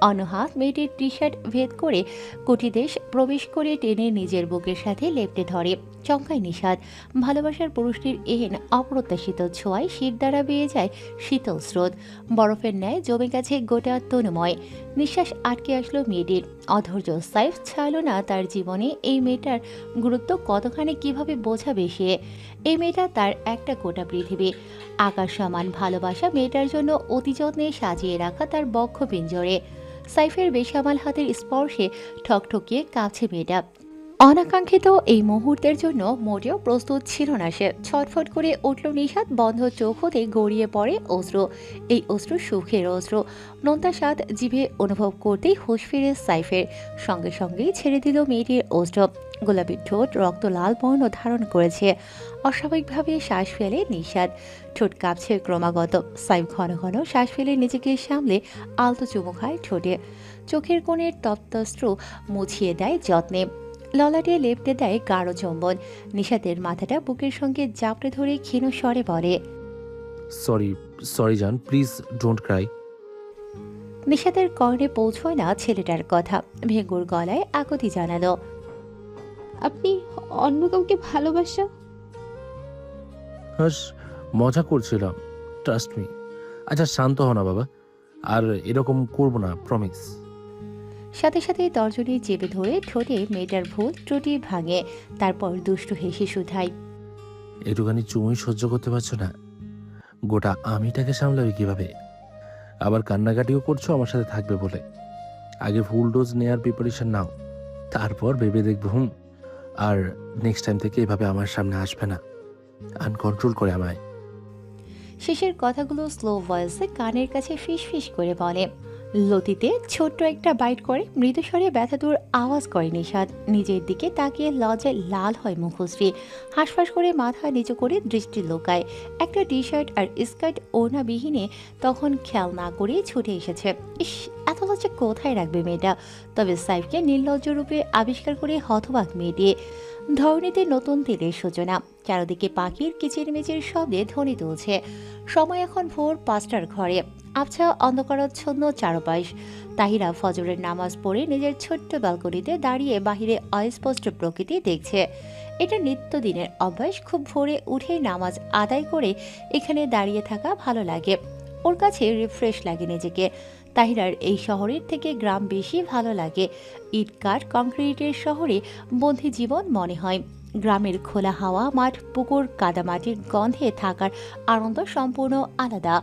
অন্য হাত মেয়েটির টি শার্ট ভেদ করে কুটিদেশ প্রবেশ করে টেনে নিজের বুকের সাথে লেপ্টে ধরে। চমকায় নিষাদ। ভালোবাসার পুরুষটির এহেন অপ্রত্যাশিত ছোঁয়ায় শীত দ্বারা বেয়ে যায় শীতল স্রোত। বরফের ন্যায় জমে গেছে গোটা তনুময়। নিঃশ্বাস আটকে আসলো মেয়েটির। অধৈর্য সাইফ ছাড়ল না তার জীবনে এই মেয়েটার গুরুত্ব কতখানি কিভাবে বোঝাবে সে। এই মেয়েটা তার একটা গোটা পৃথিবী। আকাশ সমান ভালোবাসা মেয়েটার জন্য অতি যত্নে সাজিয়ে রাখা তার বক্ষ পিঞ্জরে। সাইফের বেসামাল হাতের স্পর্শে ঠকঠকিয়ে কাছে মেয়েটা। অনাকাঙ্ক্ষিত এই মুহূর্তের জন্য মোটেও প্রস্তুত ছিল না সে। ছটফট করে উঠল নিষাদ। বন্ধ চোখ হতে গড়িয়ে পড়ে অশ্রু। এই অশ্রু সুখের অশ্রু। নোনতা স্বাদ জিভে অনুভব করতেই হুঁশ ফিরে সাইফের। সঙ্গে সঙ্গেই ছেড়ে দিল মেয়েটির অশ্রু। গোলাপি ঠোঁট রক্ত লাল বর্ণ ধারণ করেছে। অস্বাভাবিকভাবে শ্বাস ফেলে নিষাদ। ঠোঁট কাঁপছে ক্রমাগত। সাইফ ঘন ঘন শ্বাস ফেলে নিজেকে সামলে আলতো চুমু খায় ঠোঁটে। চোখের কোণের তপ্তস্ত্র মুছিয়ে দেয় যত্নে। ললাটে লেপটে দেয় গাঢ় চুম্বন। নিষাদের মাথাটা বুকের সঙ্গে জাপটে ধরে ক্ষীণ স্বরে বলে, সরি জান, প্লিজ ডোন্ট ক্রাই। নিষাদের কর্ণে পৌঁছয় না ছেলেটার কথা। ভেঙ্গুর গলায় আকুতি জানালো, আপনি অন্য কাউকে ভালোবাসা? হাস, মজা করছিলাম, ট্রাস্ট মি। আচ্ছা শান্ত হও না বাবা, আর এরকম করবো না, প্রমিস। সাথে সাথে তর্জনী চেপে ধরে ঠোঁটে মেয়েটার ভুল ত্রুটি ভাঙে। তারপর দুষ্টু হেসে শুধায়, একটুখানি চুমুই সহ্য করতে পারছো না? গোটা আমিটাকে সামলাবে কিভাবে? আবার কান্নাকাটিও করছো আমার সাথে থাকবে বলে। আগে ফুল ডোজ নেয়ার প্রিপারেশন নাও, তারপর ভেবে দেখবো। আর নেক্সট টাইম থেকে এভাবে আমার সামনে আসবে না, আনকন্ট্রোল করে আমায়। শেষের কথাগুলো স্লো ভয়েসে কানের কাছে ফিস ফিস করে বলে। লতিতে ছোট্ট একটা বাইট করে মৃদুস্বরে ব্যথাতুর আওয়াজ করে নিষাদ। নিজের দিকে তাকিয়ে লজ্জায় লাল হয় মুখশ্রী। হাঁসফাঁস করে মাথা নিচু করে দৃষ্টি লোকায়। একটা টি শার্ট আর স্কার্ট ওড়নাবিহীনে তখন খেয়াল না করে ছুটে এসেছে। ইস, এত লজ্জা কোথায় রাখবে মেয়েটা? তবে সাইফকে নির্লজ্জ রূপে আবিষ্কার করে হতবাক মেয়েটি। ধরণীতে নতুন তেলের সূচনা। চারদিকে পাখির কিচিরমিচির শব্দে ধ্বনি তুলছে। সময় এখন ভোর 5টার ঘরে। আবছা অন্ধকারাচ্ছন্ন চারপাশ। তাহিরা ফজরের নামাজ পড়ে নিজের ছোট্ট ব্যালকনিতে দাঁড়িয়ে বাহিরে অস্পষ্ট প্রকৃতি দেখছে। এটা নিত্যদিনের অভ্যাস। খুব ভোরে উঠেই নামাজ আদায় করে এখানে দাঁড়িয়ে থাকা ভালো লাগে। ওর কাছে রিফ্রেশ লাগে নিজেকে। তাহিরার এই শহরের থেকে গ্রাম বেশি ভালো লাগে। ইট কাঠ কংক্রিটের শহরে বন্দি জীবন মনে হয়। গ্রামের খোলা হাওয়া, মাঠ, পুকুর, কাদামাটির গন্ধে থাকার আনন্দ সম্পূর্ণ আলাদা।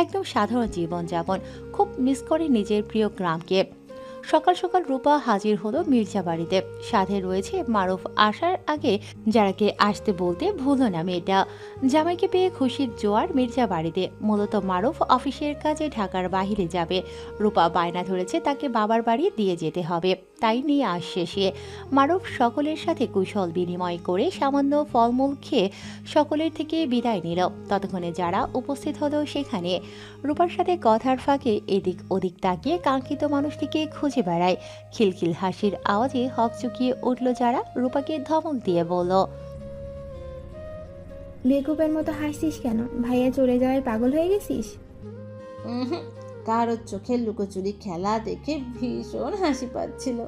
একদম সাধারণ জীবনযাপন। খুব মিস করে নিজের প্রিয় গ্রামকে। সকাল সকাল রূপা হাজির হলো মির্জা বাড়িতে। সাথে রয়েছে মারুফ। আসার আগে যারাকে আসতে বলতে ভুলো না মেয়েটা। জামাইকে পেয়ে খুশির জোয়ার মির্জা বাড়িতে। মূলত মারুফ অফিসের কাজে ঢাকার বাইরে যাবে। রূপা বায়না ধরেছে তাকে বাবার বাড়ি দিয়ে যেতে হবে, তাই নিয়ে আসছে সে। মারুফ সকলের সাথে কুশল বিনিময় করে সামান্য ফলমূল খেয়ে সকলের থেকে বিদায় নিল। ততক্ষণে যারা উপস্থিত হলো সেখানে। রূপার সাথে কথার ফাঁকে এদিক ওদিক তাকিয়ে কাঙ্ক্ষিত মানুষটিকে খুঁজে বেড়ায়। খিলখিল হাসির আওয়াজে হকচকিয়ে উঠল যারা। রূপাকে ধমক দিয়ে বলল, বেকুবের মতো হাসছিস কেন? ভাইয়া চলে যাওয়ায় পাগল হয়ে গেছিস? কারোর চোখের লুকোচুরি খেলা দেখে ভীষণ হাসি পাচ্ছিল।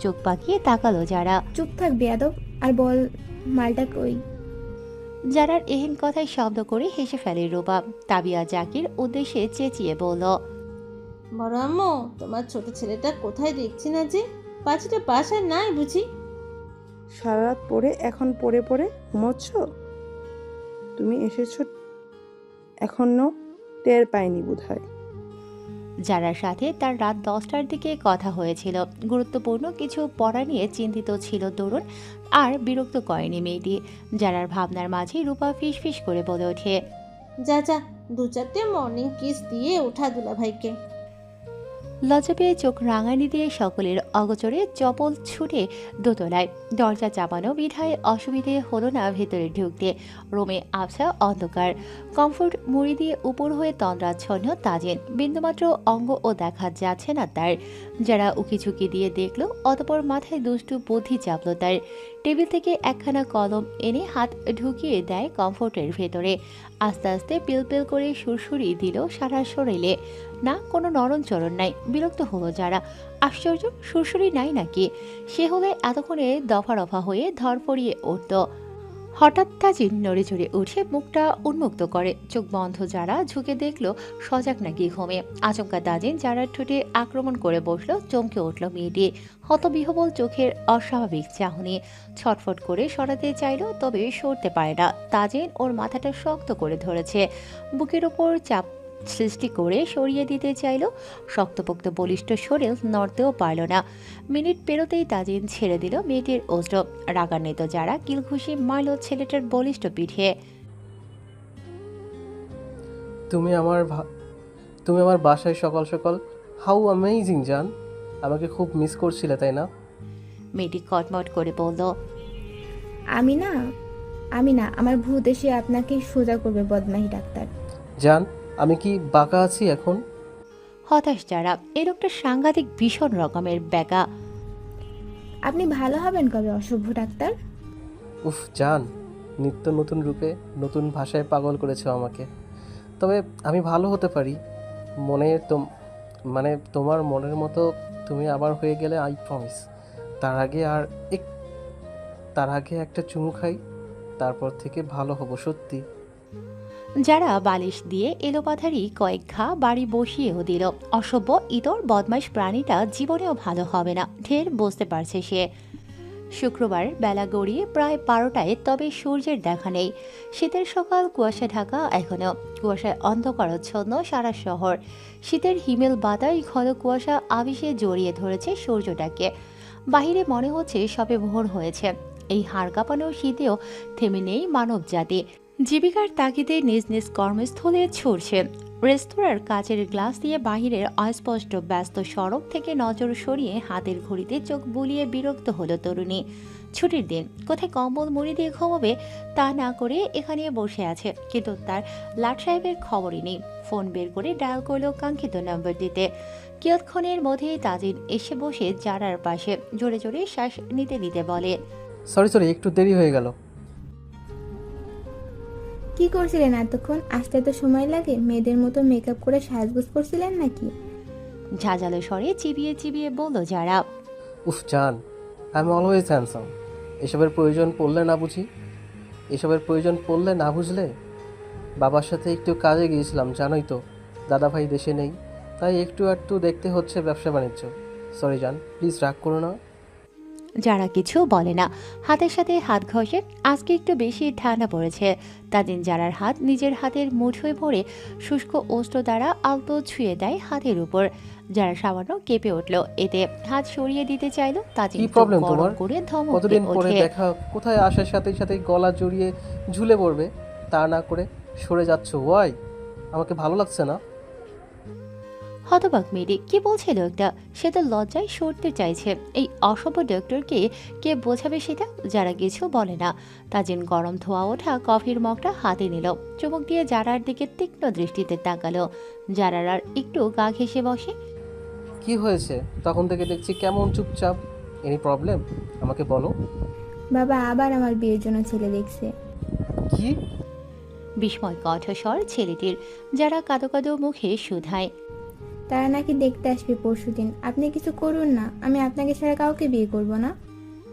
চোখ পাকিয়ে তাকালো যারা। চুপ থাক বেয়াদব, আর বল মালটা কই? যারার এহেন কথায় শব্দ করে হেসে ফেলে রূপা। তাবিয়া জাকির উদ্দেশ্যে চেঁচিয়ে বলল, বড় আম্মু, তোমার ছোট ছেলেটা কোথায় দেখছি না যে? পাখিটা বাসায় নাই বুঝি? সারা রাত পড়ে এখন পড়ে পড়ে ঘুমোচ্ছ? তুমি এসেছো এখনো টের পাইনি বোধহয়। যারার সাথে তার রাত 10টার দিকে কথা হয়েছিল। গুরুত্বপূর্ণ কিছু পড়া নিয়ে চিন্তিত ছিল তরুণ, আর বিরক্ত করেনি মেয়েটি। যারার ভাবনার মাঝে রূপা ফিসফিস করে বলে ওঠে, যা যা, 2-4টে মর্নিং কিস দিয়ে ওঠা দুলাভাইকে। লজ্জা পেয়ে চোখ রাঙানি দিয়ে সকলের অগোচরে চপল ছুটে দোতলায়। দরজা চাপানো বিধায় অসুবিধে হলো না ভেতরে ঢুকতে। রুমে আবছা অন্ধকার। কমফোর্ট মুড়ি দিয়ে উপর হয়ে তন্দ্রাচ্ছন্ন তাজিন। বিন্দুমাত্র অঙ্গ ও দেখা যাচ্ছে না তার। যারা উকিঝুঁকি দিয়ে দেখলো, অতপর মাথায় দুষ্টু বুদ্ধি চাপলো তার। টেবিল থেকে একখানা কলম এনে হাত ঢুকিয়ে দেয় কমফোর্টের ভেতরে। আস্তে আস্তে পিলপিল করে সুরসুরি দিল সারা শরীরে। না, কোনো নরণচরণ নাই। বিরক্ত হলো যারা। আশ্চর্য, সুরসুরি নাই নাকি? সে হলে এতক্ষণে দফা রফা হয়ে ধরফড়িয়ে উঠত। হঠাৎ তাজিন নড়ে চড়ে উঠে মুখটা উন্মুক্ত করে। চোখ বন্ধ যারা ঝুঁকে দেখলো সজাগ নাকি ঘুমে। আচমকা তাজিন যারার ঠোঁটে আক্রমণ করে বসলো। চমকে উঠল মেয়েটি। হতবিহবল চোখের অস্বাভাবিক চাহনি। ছটফট করে সরাতে চাইল, তবে সরতে পারে না। তাজিন ওর মাথাটা শক্ত করে ধরেছে। বুকের ওপর চাপ সৃষ্টি করে সরিয়ে দিতে চাইল। শক্তপোক্ত বলিষ্ঠ শরীর নড়তেও পারল না। মিনিট পেরোতেই তাজিন ছেড়ে দিল মেয়েটির অস্ত্র। রাগান্বিত যারা কিলঘুষি মারল ছেলেটার বলিষ্ঠ পিঠে। তুমি আমার বাসায় সকাল সকাল, হাউ অ্যামেজিং জান। আমাকে খুব মিস করছিলে তাই না? মেয়েটি কটমট করে বলল, আমি না আমার ভূত এসে আপনাকে সোজা করবে বদমাহি ডাক্তার। জান, আমি কি বাঁকা আছি এখন? হতাশ যারা। এ লোকটা সাংঘাতিক ভীষণ রকমের ব্যাকা। আপনি ভালো হবেন কবে অসভ্য ডাক্তার? উফ জান, নিত্য নতুন রূপে নতুন ভাষায় পাগল করেছো আমাকে। তবে আমি ভালো হতে পারি। তোমার মনের মতো তুমি আবার হয়ে গেলে আই প্রমিস। তার আগে একটা চুমু খাই, তারপর থেকে ভালো হব সত্যি। যারা বালিশ দিয়ে এলোপাথারি কয়েক ঘা বাড়ি বসিয়েও দিল। অসভ্য ইতর বদমাইশ প্রাণীটা জীবনেও ভালো হবে না, ঢের বুঝতে পারছে সে। শুক্রবার বেলা গড়িয়ে প্রায় 12টায়, তবে সূর্যের দেখা নেই। শীতের সকাল, কুয়াশা ঢাকা এখনো। কুয়াশায় অন্ধকারাচ্ছন্ন সারা শহর। শীতের হিমেল বাতাস ঘন কুয়াশা আবিষে জড়িয়ে ধরেছে সূর্যটাকে। বাহিরে মনে হচ্ছে সবে ভোর হয়েছে। এই হাড় কাঁপানো শীতেও থেমে নেই মানব জাতি। জীবিকার তাগিদে নিজ নিজ কর্মস্থলে ছুটছে। রেস্তোরাঁর কাচের গ্লাস দিয়ে বাহিরের অস্পষ্ট ব্যস্ত সড়ক থেকে নজর সরিয়ে হাতের ঘড়িতে চোখ বুলিয়ে বিরক্ত হলো তরুণী। ছুটির দিন, কোথায় কম্বল মুড়ি দিয়ে ঘুমাবে তা না করে এখানে বসে আছে। কিন্তু তার লাট সাহেবের খবরই নেই। ফোন বের করে ডায়াল করলো কাঙ্ক্ষিত নম্বর দিতে। কিয়ৎক্ষণের মধ্যেই তাজিন এসে বসে জারার পাশে। জোরে জোরে শ্বাস নিতে নিতে বলে, সরি একটু দেরি হয়ে গেল। কি করছিলেন এতক্ষণ? আসতে তো সময় লাগে। মেয়েদের মতো মেকআপ করে সাজগোজ করছিলেন নাকি? ঝাঁঝালো স্বরে চিবিয়ে চিবিয়ে বলল যারা। উফ জান, আই এম অলওয়েজ হ্যান্ডসাম। এসবের প্রয়োজন পড়লে না বুঝলে। বাবার সাথে একটু কাজে গিয়েছিলাম, জানোই তো দাদা ভাই দেশে নেই, তাই একটু দেখতে হচ্ছে ব্যবসা বাণিজ্য। সরি জান, প্লিজ রাগ করো না। যারা কিছু বলে না, হাতের সাথে হাত ঘষে। আজকে একটু বেশি ঠান্ডা পড়েছে। তাদিন যারার হাত নিজের হাতের মুঠোয় ভরে শুষ্ক অস্ত্র দ্বারা আলতো ছুঁয়ে দেয় হাতের উপর। যারা সামান্য কেঁপে উঠল। এতে হাত সরিয়ে দিতে চাইলো। তাজিন কি প্রবলেম তোমার? করে ধমক কতদিন দিয়ে পরে ওঠে। দেখা, কোথায় আসার সাথে সাথে গলা জড়িয়ে ঝুলে পড়বে, তা না করে সরে যাচ্ছ। ওয়াই? আমাকে ভালো লাগছে না? হতবাক মেয়েটি কি বলছে লোকটা? সে তো লজ্জায় সরতে চাইছে। এই অসভ্য ডক্টরকে কে বোঝাবে সেটা? যারা কিছু বলে না। তাজিন গরম ধোয়া ওঠা কফির মগটা হাতে নিল। চুমুক দিয়ে জারার দিকে তীক্ষ্ণ দৃষ্টিতে তাকালো। জারার আর একটু গা ঘেঁষে বসে। কি হয়েছে? তখন থেকে দেখছি কেমন চুপচাপ। Any problem? আমাকে বলো। বাবা আবার আমার বিয়ের জন্য ছেলে দেখছে। কি? বিস্ময় কণ্ঠস্বর ছেলেটির। যারা কাঁদো কাঁদো মুখে শুধায়, তারা নাকি দেখতে আসবে পরশুদিন। আপনি কিছু করুন না, আমি আপনাকে ছাড়া কাউকে বিয়ে করব না।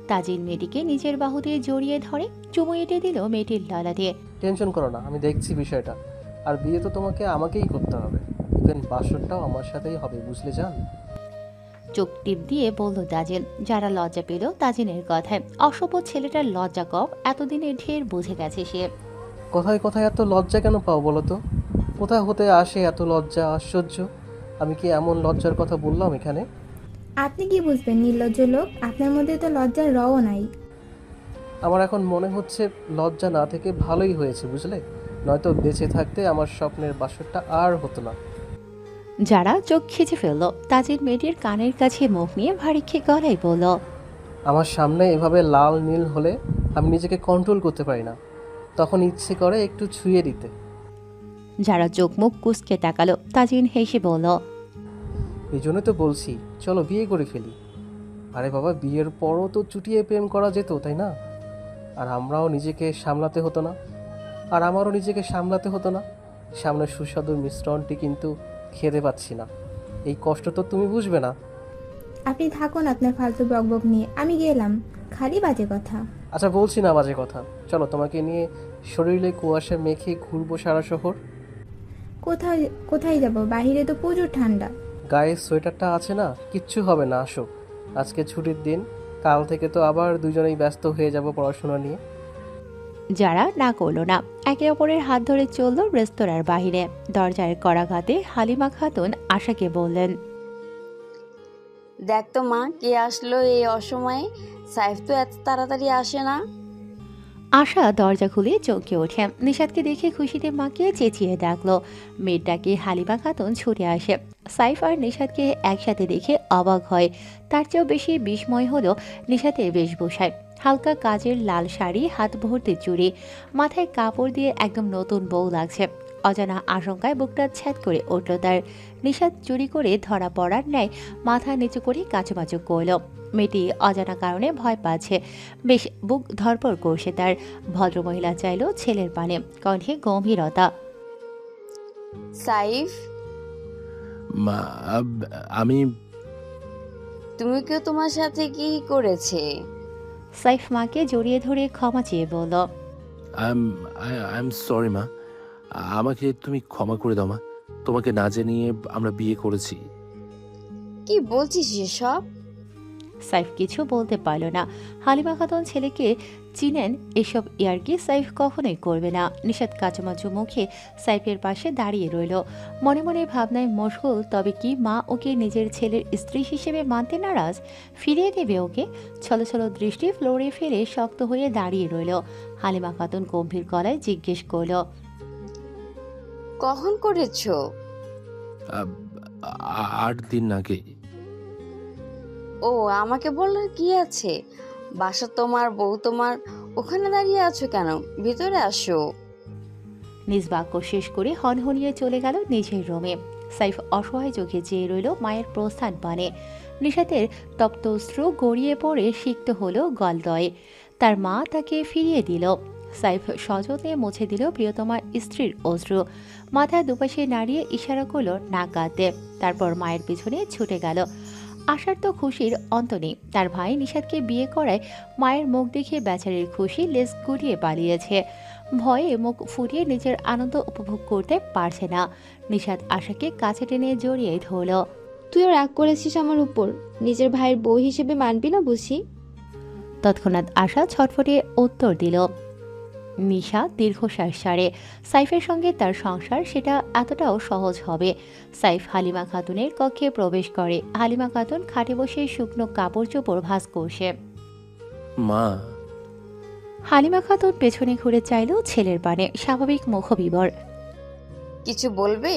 তাজিন মেয়েটিকে নিজের বাহু দিয়ে জড়িয়ে ধরে চুমু এঁটে দিল মেয়েটির লালা দিয়ে। টেনশন করো না, আমি দেখছি বিষয়টা। আর বিয়ে তো আমাকেই করতে হবে। ইভেন বাসরটাও আমার সাথেই হবে, বুঝলে জান? চোখ টিপ দিয়ে বলল তাজিন। যারা লজ্জা পেল তাজিনের কথায়। অসভ্য ছেলেটার লজ্জা কম, এতদিনে ঢের বুঝে গেছে সে। কথায় কথায় এত লজ্জা কেন পাও বলো তো? কোথায় হতে আসে এত লজ্জা, আশ্চর্য? আমি কি এমন লজ্জার কথা বললাম এখানে? আপনি কি বুঝবেন নির্লজ্জ লোক? আপনার মধ্যে তো লজ্জার রও নাই। আমার এখন মনে হচ্ছে লজ্জা না থেকে ভালোই হয়েছে, বুঝলে? নয়তো বেঁচে থাকতে আমার স্বপ্নের বাসরটা আর হতো না। যারা চোখ খিচে ফেলল, তাজিন মেয়েটির কানের কাছে মুখ নিয়ে ভারী খেয়ে গলায় বলল, আমার সামনে এভাবে লাল নীল হলে আমি নিজেকে কন্ট্রোল করতে পারি না, তখন ইচ্ছে করে একটু ছুঁয়ে দিতে। যারা চোখ মুখ কুঁচকে তাকালো, তাজিন হেসে বলল, এই জন্য তো বলছি চলো বিয়ে করে ফেলি। আরে বাবা, বিয়ের পরও তো চুটিয়ে প্রেম করা যেত, তাই না? আর আমরাও নিজেকে সামলাতে হতো না, আর আমারও নিজেকে সামলাতে হতো না। সামনে সুস্বাদু মিশ্রণটি কিন্তু খেতে পাচ্ছি না। এই কষ্ট তো তুমি বুঝবে না। আপনি থাকুন আপনার ফালতু বকবক নিয়ে, আমি গেলাম। খালি বাজে কথা। আচ্ছা, বলছি না বাজে কথা। চলো, তোমাকে নিয়ে শরীরে কুয়াশা মেখে ঘুরবো সারা শহর। কোথায় কোথায় যাব? বাইরে তো প্রচুর ঠান্ডা। গায়ে সোয়েটারটা আছে না, কিচ্ছু হবে না, আসো। আজকে ছুটির দিন, কাল থেকে তো আবার দুজনেই ব্যস্ত হয়ে যাব পড়াশোনা নিয়ে। যারা না করলো না, একে অপরের হাত ধরে চলল রেস্তোরাঁর বাহিরে। দরজার কড়াঘাতে হালিমা খাতুন আশাকে বললেন, দেখ তো মা, কে আসলো এই অসময়ে। সাইফ তো এত তাড়াতাড়ি আসে না। আশা দরজা খুলে চমকে ওঠে। নিশাদকে দেখে খুশিতে মাকে চেঁচিয়ে ডাকলো। মেয়েটাকে হালিমা খাতুন ছুটে আসে। সাইফ আর নিশাদকে একসাথে দেখে অবাক হয়। তার চেয়েও বেশি বিস্ময় হলো নিশাদের বেশভূষায়। হালকা কাজের লাল শাড়ি, হাত ভর্তি চুড়ি, মাথায় কাপড় দিয়ে একদম নতুন বউ লাগছে। অজানা আশঙ্কায় বুকটা ছ্যাদ করে উঠল তার। নিশাদ চুরি করে ধরা পড়ার ন্যায় মাথা নিচু করে কাচুমাচু করল। মেয়েটি অজানা কারণে ভয় পাচ্ছে, বেশ বুক ধরপড় করছে তার। ভদ্রমহিলা চাইল ছেলের পানে, কণ্ঠে গম্ভীরতা। সাইফ, মা, আমি তুমি কেউ তোমার সাথে কি করেছে? সাইফ মাকে জড়িয়ে ধরে ক্ষমা চেয়ে বলল, আই এম সরি মা, আমাকে তুমি ক্ষমা করে দাও মা। তোমাকে না জানিয়ে আমরা বিয়ে করেছি। কি বলছিস এসব? সাইফ কিছু বলতে পারল না। হালিমা খাতুন ছেলেকে চিনেন, এসব ইয়ার্কি সাইফ কখনোই করবে না। নিশাদ কাচুমাচু মুখে সাইফের পাশে দাঁড়িয়ে রইল, মনে মনে ভাবনায় মশগুল। তবে কি মা ওকে নিজের ছেলের স্ত্রী হিসেবে মানতে নারাজ? ফিরিয়ে দেবে ওকে? ছলছল দৃষ্টি ফ্লোরে ফেলে শক্ত হয়ে দাঁড়িয়ে রইল। হালিমা খাতুন গম্ভীর গলায় জিজ্ঞেস করল, কখন করেছো? 8 দিন আগে। ও, আমাকে বলার কি আছে? বাসা তোমার, বউ তোমার, ওখানে দাঁড়িয়ে আছো কেন? ভিতরে আসো। নিজ বাক্য শেষ করে হনহনিয়ে চলে গেল নিজের রুমে। সাইফ অসহায় চোখে চেয়ে রইল মায়ের প্রস্থান পানে। নিশাতের তপ্তশ্রু গড়িয়ে পড়ে সিক্ত হলো গলদয়ে। তার মা তাকে ফিরিয়ে দিল। সাইফ সযত্নে মুছে দিল প্রিয়তমার স্ত্রীর অশ্রু। মাথা দুপাশে নাড়িয়ে ইশারা করল নাক কাঁদতে। তারপর মায়ের পিছনে ছুটে গেল। আশার তো খুশির অন্ত নেই। তার ভাই নিশাদকে বিয়ে করায় মায়ের মুখ দেখে বেচারির খুশি লেজ গুটিয়ে পালিয়েছে। ভয়ে মুখ ফুটিয়ে নিজের আনন্দ উপভোগ করতে পারছে না। নিশাদ আশাকে কাছে টেনে জড়িয়ে ধরল। তুইও রাগ করেছিস আমার উপর? নিজের ভাইয়ের বউ হিসেবে মানবি না বুঝি? তৎক্ষণাৎ আশা ছটফটে উত্তর দিল। নিশা দীর্ঘশ্বাস ছাড়ে। সাইফের সঙ্গে তার সংসার, সেটা এতটাও সহজ হবে? সাইফ হালিমা খাতুনের কক্ষে প্রবেশ করে। হালিমা খাতুন খাটে বসে শুকনো কাপড় চোপড় ভাঁজ করছে। মা, হালিমা খাতুন পেছনে ঘুরে চাইল ছেলের পানে, স্বাভাবিক মুখবিবর। কিছু বলবে?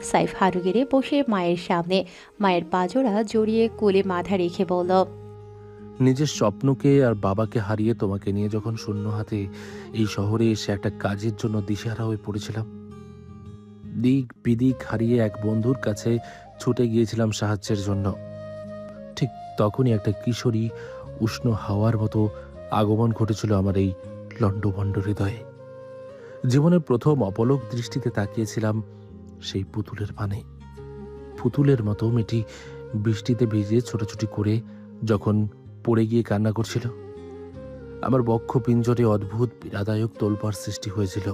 সাইফ হাঁটু গেড়ে বসে মায়ের সামনে, মায়ের পাজোড়া জড়িয়ে কোলে মাথা রেখে বলল, নিজের স্বপ্নকে আর বাবাকে হারিয়ে তোমাকে নিয়ে যখন শূন্য হাতে এই শহরে এসে একটা কাজের জন্য দিশেহারা হয়ে পড়েছিলাম, দিক বিদিক হারিয়ে এক বন্ধুর কাছে ছুটে গিয়েছিলাম সাহায্যের জন্য। ঠিক তখনই একটা কিশোরী উষ্ণ হাওয়ার মতো আগমন ঘটেছিল আমার এই লণ্ডভণ্ড হৃদয়ে। জীবনের প্রথম অপলক দৃষ্টিতে তাকিয়েছিলাম সেই পুতুলের পানে। পুতুলের মতো মেয়েটি বৃষ্টিতে ভিজে ছোটাছুটি করে যখন পড়ে গিয়ে কান্না করছিল, আমার বক্ষ পিঞ্জরে অদ্ভুত পীড়াদায়ক তোলপাড় সৃষ্টি হয়েছিল।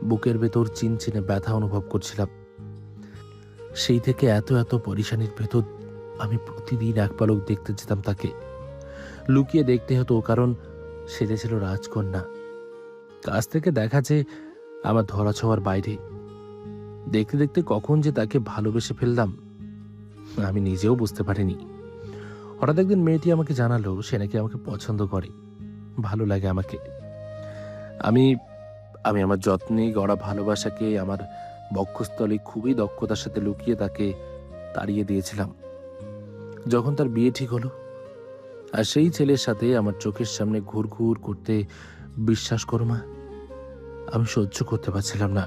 বুকের ভেতর চিনচিনে ব্যথা অনুভব করছিলাম। সেই থেকে এত এত পরিশানির ভেতর আমি প্রতিদিন এক পলক দেখতে যেতাম তাকে। লুকিয়ে দেখতে হতো, কারণ সেজেছিল রাজকন্যা। কাছ থেকে দেখা যে আমার ধরাছোঁয়ার বাইরে। দেখতে দেখতে কখন যে তাকে ভালোবেসে ফেললাম আমি নিজেও বুঝতে পারিনি। হঠাৎ একদিন মেয়েটি আমাকে জানালো সে নাকি আমাকে পছন্দ করে, ভালো লাগে আমাকে। আমি আমি আমার যত্নে গড়া ভালোবাসাকে আমার বক্ষস্থলে খুবই দক্ষতার সাথে লুকিয়ে তাকে তাড়িয়ে দিয়েছিলাম। যখন তার বিয়ে ঠিক হলো আর সেই ছেলের সাথে আমার চোখের সামনে ঘুরঘুর করতে, বিশ্বাস করো মা, আমি সহ্য করতে পারছিলাম না।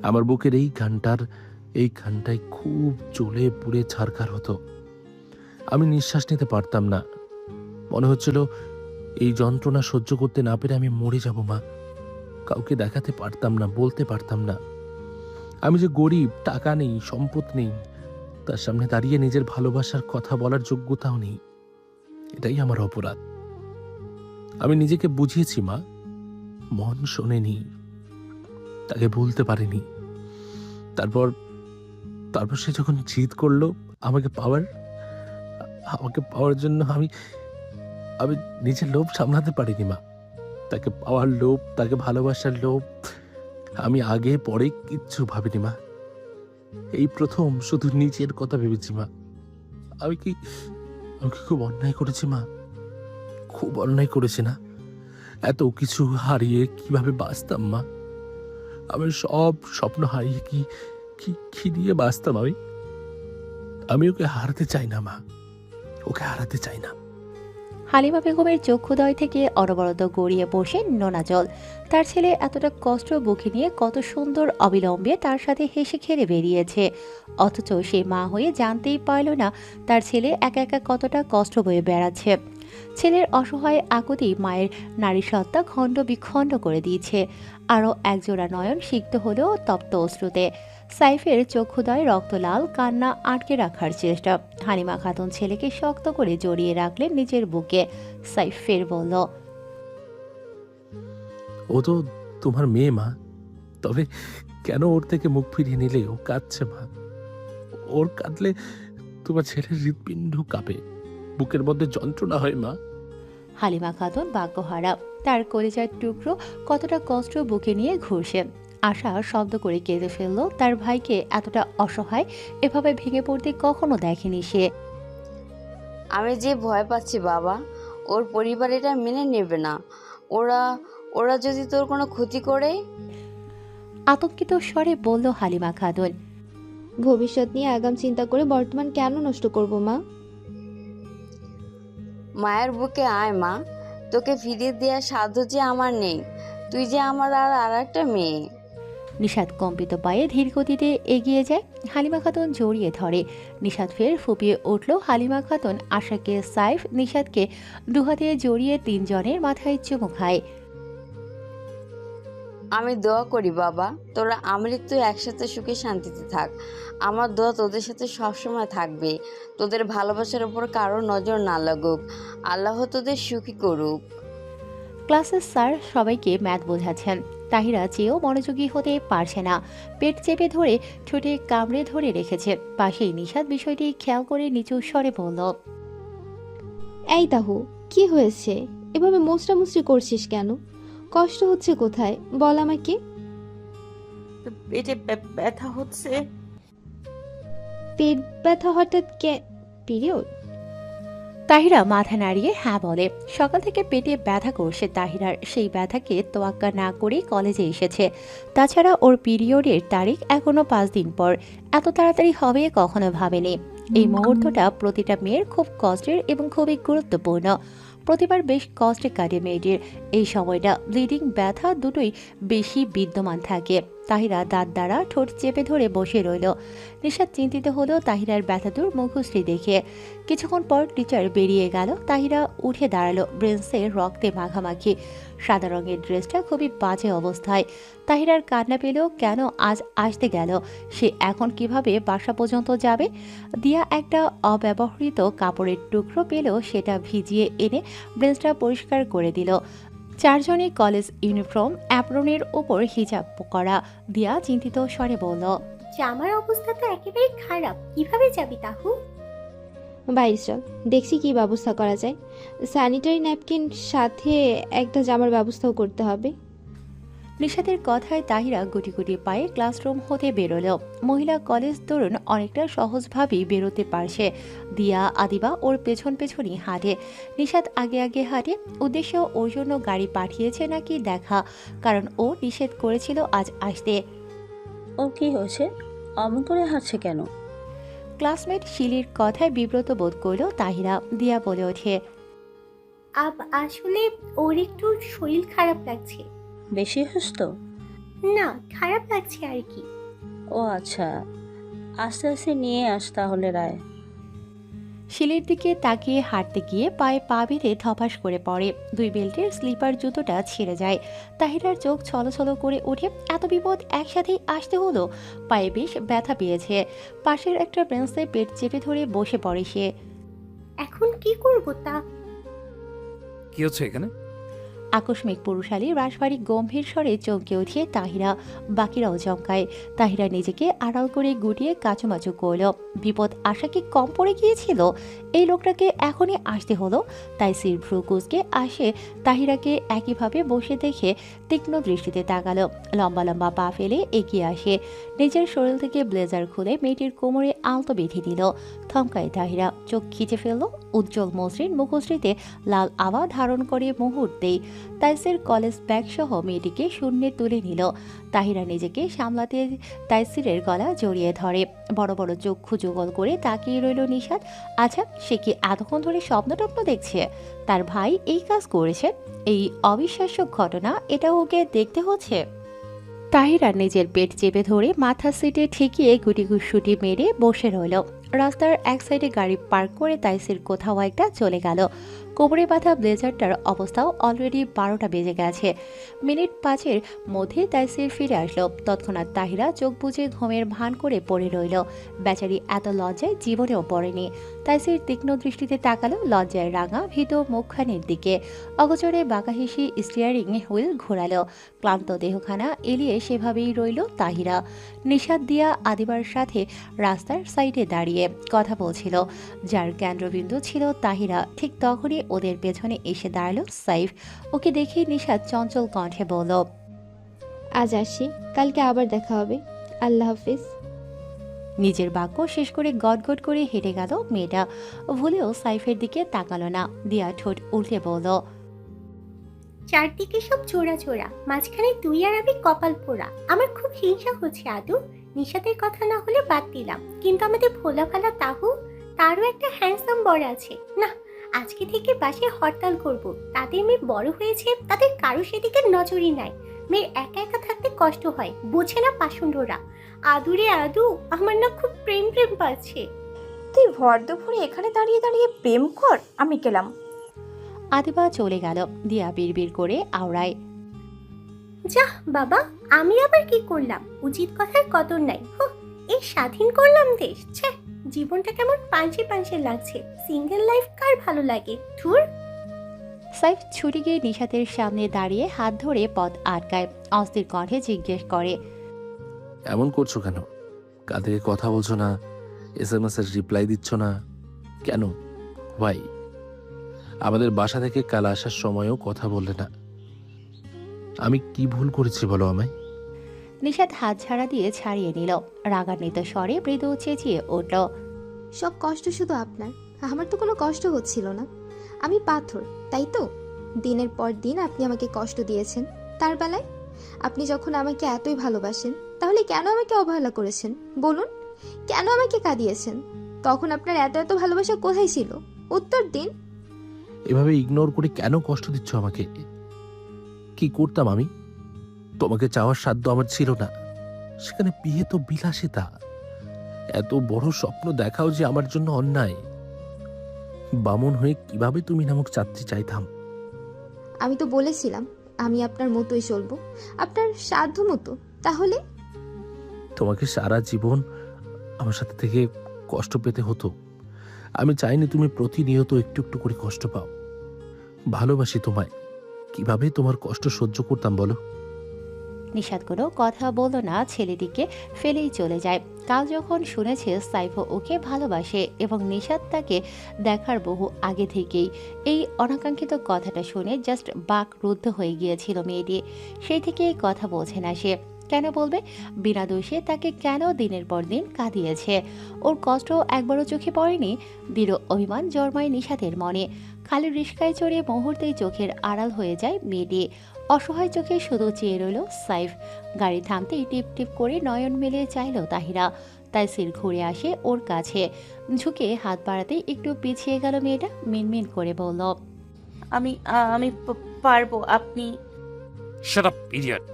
আমার বুকের এই ঘানটায় খুব জ্বলে পুড়ে ছারখার হতো। আমি নিঃশ্বাস নিতে পারতাম না। মনে হচ্ছিল এই যন্ত্রণা সহ্য করতে না পেরে আমি মরে যাব মা। কাউকে দেখাতে পারতাম না, বলতে পারতাম না। আমি যে গরিব, টাকা নেই, সম্পদ নেই, তার সামনে দাঁড়িয়ে নিজের ভালোবাসার কথা বলার যোগ্যতাও নেই। এটাই আমার অপরাধ। আমি নিজেকে বুঝিয়েছি মা, মন শোনেনি, তাকে বলতে পারিনি। তারপর সে যখন জিদ করলো আমাকে পাওয়ার জন্য আমি নিজের লোভ সামলাতে পারিনি মা। তাকে পাওয়ার লোভ, তাকে ভালোবাসার লোভ, আমি আগে পরে কিচ্ছু ভাবিনি মা। এই প্রথম শুধু নিজের কথা ভেবেছি মা। আমি কি খুব অন্যায় করেছি মা? খুব অন্যায় করেছি না? এত কিছু হারিয়ে কিভাবে বাঁচতাম মা? আমি সব স্বপ্ন হারিয়ে কি দিয়ে বাঁচতাম? আমি ওকে হারাতে চাই না মা, ওকে হারাতে চাই না। হালিমা বেগমের চক্ষুদয় থেকে অনবরত গড়িয়ে বসে নোনা জল। তার ছেলে এতটা কষ্ট বুকে নিয়ে কত সুন্দর অবিলম্বে তার সাথে হেসে খেলে বেরিয়েছে, অথচ সে মা হয়ে জানতেই পারল না তার ছেলে একা একা কতটা কষ্ট বয়ে বেড়াচ্ছে। ছেলের অসহায় আকুতি মায়ের নারী সত্তা খণ্ড বিখণ্ড করে দিয়েছে। আরও একজোড়া নয়ন সিক্ত হলেও তপ্ত অশ্রুতে। সাইফের চক্ষুদয় রক্তলাল, কান্না আটকে রাখার চেষ্টা। হালিমা খাতুন ছেলেকে শক্ত করে জড়িয়ে রাখলেন নিজের বুকে। সাইফ ফের বলল, ও তো তোমার মেয়ে মা, তবে কেন ওর থেকে মুখ ফিরিয়ে নিলে? ও কাঁদছে মা, ওর কাঁদলে তোমার ছেলের হৃৎপিণ্ড কাঁপে, বুকের মধ্যে যন্ত্রণা হয় মা। হালিমা খাতুন বাক্যহারা। তার কলিজার টুকরো কতটা কষ্ট বুকে নিয়ে ঘুরছে। আশা শব্দ করে কেঁদে ফেলল। তার ভাইকে এতটা অসহায় এভাবে ভেঙে পড়তে কখনো দেখেনি সে। আমি যে ভয় পাচ্ছি বাবা, ওর পরিবার এটা মেনে নেবে না। ওরা যদি তোর কোনো ক্ষতি করে। আতঙ্কিত স্বরে বলল হালিমা খাতুন। ভবিষ্যৎ নিয়ে আগাম চিন্তা করে বর্তমান কেন নষ্ট করব মা? মায়ের বুকে আয় মা, তোকে ফিরিয়ে দেওয়ার সাধ্য যে আমার নেই। তুই যে আমার আর একটা মেয়ে। নিশাত কম্পিত পায়ে ধীর গতিতে এগিয়ে যায়। হালিমা খাতুন জড়িয়ে ধরে। নিশাত ফের ফুপিয়ে উঠল। হালিমা খাতুন আশাকে, সাইফ, নিশাতকে দুহাতে জড়িয়ে তিনজনের মাথায় চুমু খায়। আমি দোয়া করি বাবা, তোরা আমৃত্যু একসাথে সুখে শান্তিতে থাক। আমার দোয়া তোদের সাথে সবসময় থাকবে। তোদের ভালোবাসার উপর কারো নজর না লাগুক। আল্লাহ তোদের সুখী করুক। ক্লাসের স্যার সবাইকে ম্যাথ বোঝাচ্ছেন। তাহিরা চেয়েও মনোযোগী হতে পারছে না। পেট চেপে ধরে ঠোঁটে কামড়ে ধরে রেখেছে। পাশেই নিশাত বিষয়টি খেয়াল করে নিচু স্বরে বলল, এই তাহু, কি হয়েছে? এভাবে মোচড়ামুচড়ি করছিস কেন? কষ্ট হচ্ছে কোথায় বল আমাকে। পেটে ব্যথা হচ্ছে। পেট ব্যথা হঠাৎ পিরিয়ড? তাহিরা মাথা নাড়িয়ে হ্যাঁ বলে। সকাল থেকে পেটে ব্যথা করছে তাহিরার। সেই ব্যথাকে তোয়াক্কা না করেই কলেজে এসেছে। তাছাড়া ওর পিরিয়ডের তারিখ এখনো 5 দিন পর। এত তাড়াতাড়ি হবে কখনো ভাবেনি। এই মুহূর্তটা প্রতিটা মেয়ের খুব কষ্টের এবং খুবই গুরুত্বপূর্ণ। প্রতিবার বেশ কষ্টে কাটে মেয়েটির। এই সময়টা ব্লিডিং, ব্যথা দুটোই বেশি বিদ্যমান থাকে। তাহিরা দাঁত দ্বারা ঠোঁট চেপে ধরে বসে রইল। নিশাত চিন্তিত হলো তাহিরার ব্যথাতুর মুখশ্রী দেখে। কিছুক্ষণ পর টিচার বেরিয়ে গেল। তাহিরা উঠে দাঁড়ালো। ব্রেন্সে রক্তে মাখামাখি। সাদা রঙের ড্রেসটা খুবই বাজে অবস্থায়। তাহিরার কান্না পেল কেন আজ আসতে গেল। সে এখন কিভাবে বাসা পর্যন্ত যাবে? দিয়া একটা অব্যবহৃত কাপড়ের টুকরো পেল, সেটা ভিজিয়ে এনে ব্রেন্সটা পরিষ্কার করে দিল। চারজনই কলেজ ইউনিফর্ম, অ্যাপ্রনের ওপর হিজাব করা। দিয়া চিন্তিত স্বরে বলল, জামার অবস্থা তো একেবারে খারাপ, কিভাবে যাবি তাহু? বাইরে চল, দেখছি কি ব্যবস্থা করা যায়। স্যানিটারি ন্যাপকিন সাথে একটা জামার ব্যবস্থাও করতে হবে। নিশাতের কথায় তাহিরা গুটি গুটি পায়ে ক্লাসরুম হতে বেরোলো। মহিলা কলেজ ধরুন অনেকটা সহজভাবেই বেরোতে পারছে। দিয়া আদিবা ওর পেছন পেছনই হাঁটে। নিশাত আগে আগে হাঁটে। উদ্দেশ্য ওর জন্য গাড়ি পাঠিয়েছে নাকি দেখা, কারণ ও নিষেধ করেছিল আজ আসতে। ওর কি হয়েছে? অমন করে হাঁটছে কেন? ক্লাসমেট শিলির কথায় বিব্রত বোধ করল তাহিরা। দিয়া বলে ওঠে, আসলে ওর একটু শরীর খারাপ লাগছে। বেশি অসুস্থ? না, খারাপ লাগছে আর কি। ও আচ্ছা, আস্তে আস্তে নিয়ে আস তাহলে রায়। শিলের দিকে তাকিয়ে হাঁটতে গিয়ে পায়ে পা বেঁধে ধপাস করে পড়ে। দুই বেল্টের স্লিপার জুতোটা ছিঁড়ে যায়। তাহিরার চোখ ছলছল করে ওঠে। এত বিপদ একসাথেই আসতে হলো। পায়ে বেশ ব্যথা পেয়েছে। পাশের একটা বেঞ্চে পেট চেপে ধরে বসে পড়ে সে। এখন কি করব তা? কি হচ্ছে এখানে? আকস্মিক পুরুষালী রাশভারী গম্ভীর স্বরে চমকে উঠিয়ে তাহিরা। বাকিরাও চমকায়। তাহিরা নিজেকে আড়াল করে গুটিয়ে কাচুমাচু করল। বিপদ আশা কি কম পড়ে গিয়েছিল? এই লোকটাকে এখনই আসতে হলো। তাই সির ভ্রুকুসকে আসে তাহিরাকে একইভাবে বসে দেখে তীক্ষ্ণ দৃষ্টিতে তাকালো। লম্বা লম্বা পা ফেলে এগিয়ে আসে। নিজের শরীর থেকে ব্লেজার খুলে মেয়েটির কোমরে আলতো বেঁধে দিল। থমকায় তাহিরা। চোখ খিচে ফেলল। উজ্জ্বল মসৃণ মুখশ্রীতে লাল আভা ধারণ করে মুহূর্তেই তাইসির কলেজ ব্যাগ সহ মেয়েটিকে শূন্যে তুলে নিল। তাহিরা নিজেকে সামলাতে তাইসিরের গলা জড়িয়ে ধরে। বড় বড় চক্ষু যুগল করে তাকিয়ে রইল নিশাত। আচ্ছা, সে কি এতক্ষণ ধরে স্বপ্ন টপ্ন দেখছে? তার ভাই এই কাজ করেছে? এই অবিশ্বাস্য ঘটনা, এটা ওকে দেখতে হচ্ছে। তাহিরা নিজের পেট চেপে ধরে মাথা সিটে ঠেকিয়ে গুটি গুসুটি মেরে বসে রইল। রাস্তার এক সাইডে গাড়ি পার্ক করে তাইসির কোথাও একটা চলে গেল। কোমরে বাঁধা ব্লেজারটার অবস্থাও অলরেডি 12টা বেজে গেছে। মিনিট 5-এর মধ্যে তাইসির ফিরে আসলো। তৎক্ষণাৎ তাহিরা চোখ বুজে ঘুমের ভান করে পড়ে রইল। বেচারি এত লজ্জায় জীবনেও পড়েনি। তাইসির তীক্ষ্ণ দৃষ্টিতে তাকালো লজ্জায় রাঙা ভীত মুখখানির দিকে। অগোচরে বাঁকাহিসি স্টিয়ারিং হুইল ঘোরালো। ক্লান্ত দেহখানা এলিয়ে সেভাবেই রইল তাহিরা। নিশাত দিয়া আদিবার সাথে রাস্তার সাইডে দাঁড়িয়ে কথা বলছিল। যার কেন্দ্রবিন্দু ছিল তাহিরা। ঠিক তখনই ওদের পেছনে এসে দাঁড়ালো সাইফ। ওকে দেখে নিশাত চঞ্চল কণ্ঠে বলল, আজ আসি, কালকে আবার দেখা হবে। আল্লাহ হাফিজ। নিজের বাক্য শেষ করে গটগট করে হেঁটে গেল মেয়েটা। ভুলেও সাইফের দিকে তাকালো না। দিয়া ঠোঁট উল্টে বলল, চারদিকে সব চোরা চোরা, মাঝখানে তুই আর আমি কপাল পোড়া। আমার খুব হিংসা হচ্ছে আদু। নিশাতের কথা না হলে বাদ দিলাম, কিন্তু আমাদের ভোলা ভালা তাহু, তারও একটা হ্যান্ডসাম বর আছে না। আজকে থেকে বাসে হরতাল করব। তাদের মেয়ে বড় হয়েছে, তাদের কারো সেদিকে নজরই নাই। মেয়ের একা একা থাকতে কষ্ট হয়, বোঝে না পাষণ্ডরা। আদুরে আদু, আমার না খুব প্রেম প্রেম পাচ্ছে। তুই ভর দুপুরে এখানে দাঁড়িয়ে দাঁড়িয়ে প্রেম কর, আমি গেলাম। আদিবা চলে গেল। দিয়া বিড়বিড় করে আওড়ায়, যাহ বাবা, আমি আবার কি করলাম? উচিত কথার কদর নাই। এই স্বাধীন করলাম দেশ। ছ্যা, জীবনটা কেমন পাঞ্চে পাঞ্চে লাগছে। সিঙ্গেল লাইফ কার ভালো লাগে? ধুর। সাইফ ছুটে গিয়ে নিশাতের সামনে দাঁড়িয়ে হাত ধরে পথ আটকায়। অস্থির কণ্ঠে জিজ্ঞেস করে, এমন করছো কেন? কাল থেকে কথা বলছো না, SMS এর রিপ্লাই দিচ্ছ না কেন? ভাই, আমাদের বাসা থেকে কাল আসার সময়ও কথা বললে না। আমি কি ভুল করেছি বলো আমায়? নিশাত হাত ঝাড়া দিয়ে ছাড়িয়ে নিল। রাগান্বিত স্বরে মৃদু চেঁচিয়ে উঠল, সব কষ্ট শুধু আপনার, আমার তো কোনো কষ্ট হচ্ছিল না। আমি পাথর, তাই তো? দিনের পর দিন আপনি আমাকে কষ্ট দিয়েছেন। তার বেলায় আপনি যখন আমাকে এতই ভালোবাসেন, তাহলে কেন আমাকে অবহেলা করেছেন বলুন? কেন আমাকে কাঁদিয়েছেন? তখন আপনার এত এত ভালোবাসা কোথায় ছিল? উত্তর দিন। এভাবে ইগনোর করে কেন কষ্ট দিচ্ছ আমাকে? কি করতাম আমি? তোমাকে চাওয়ার সাধ্য আমার ছিল না। সেখানে বিয়ে তো বিলাসিতা। এত বড় স্বপ্ন দেখাও যে আমার জন্য অন্যায়। বামন হয়ে কিভাবে তুমি নামক চাচ্ছি চাইতাম। আমি তো বলেছিলাম আমি আপনার মতোই চলবো, আপনার সাধ্য মতো। তাহলে তোমাকে সারা জীবন আমার সাথে থেকে কষ্ট পেতে হতো। আমি চাইনি তুমি প্রতিনিয়ত একটু একটু করে কষ্ট পাও। ভালোবাসি তোমায়, কিভাবে তোমার কষ্ট সহ্য করতাম বলো? নিশাত কোনো কথা বলল না, ছেলেটিকে ফেলেই চলে যায়। কাল যখন শুনেছে সাইফও ওকে ভালোবাসে এবং নিশাত তাকে দেখার বহু আগে থেকেই, এই অনাকাঙ্ক্ষিত কথাটা শুনে জাস্ট বাকরুদ্ধ হয়ে গিয়েছিল মেয়েটি। সেই থেকে এই কথা বোঝে না সে। কেন বলবে? বিনা দোষে তাকে কেন দিনের পর দিন কাঁদিয়েছে? ওর কষ্ট একবারও চোখে পড়েনি। দৃঢ় অভিমান জন্মায় নিশাতের মনে। খালি রিস্কায় চড়ে মুহূর্তেই চোখের আড়াল হয়ে যায় মেয়েটি। অসহায় চোখে শুধু চেয়ে রইল সাইফ। গাড়ি থামতেই টিপ টিপ করে নয়ন মেলে চাইল তাহিরা। তাইসির ঘুরে আসে ওর কাছে, ঝুঁকে হাত বাড়াতেই একটু পিছিয়ে গেল মেয়েটা। মিনমিন করে বলল, আমি আমি পারবো। আপনি শাট আপ ইডিয়ট।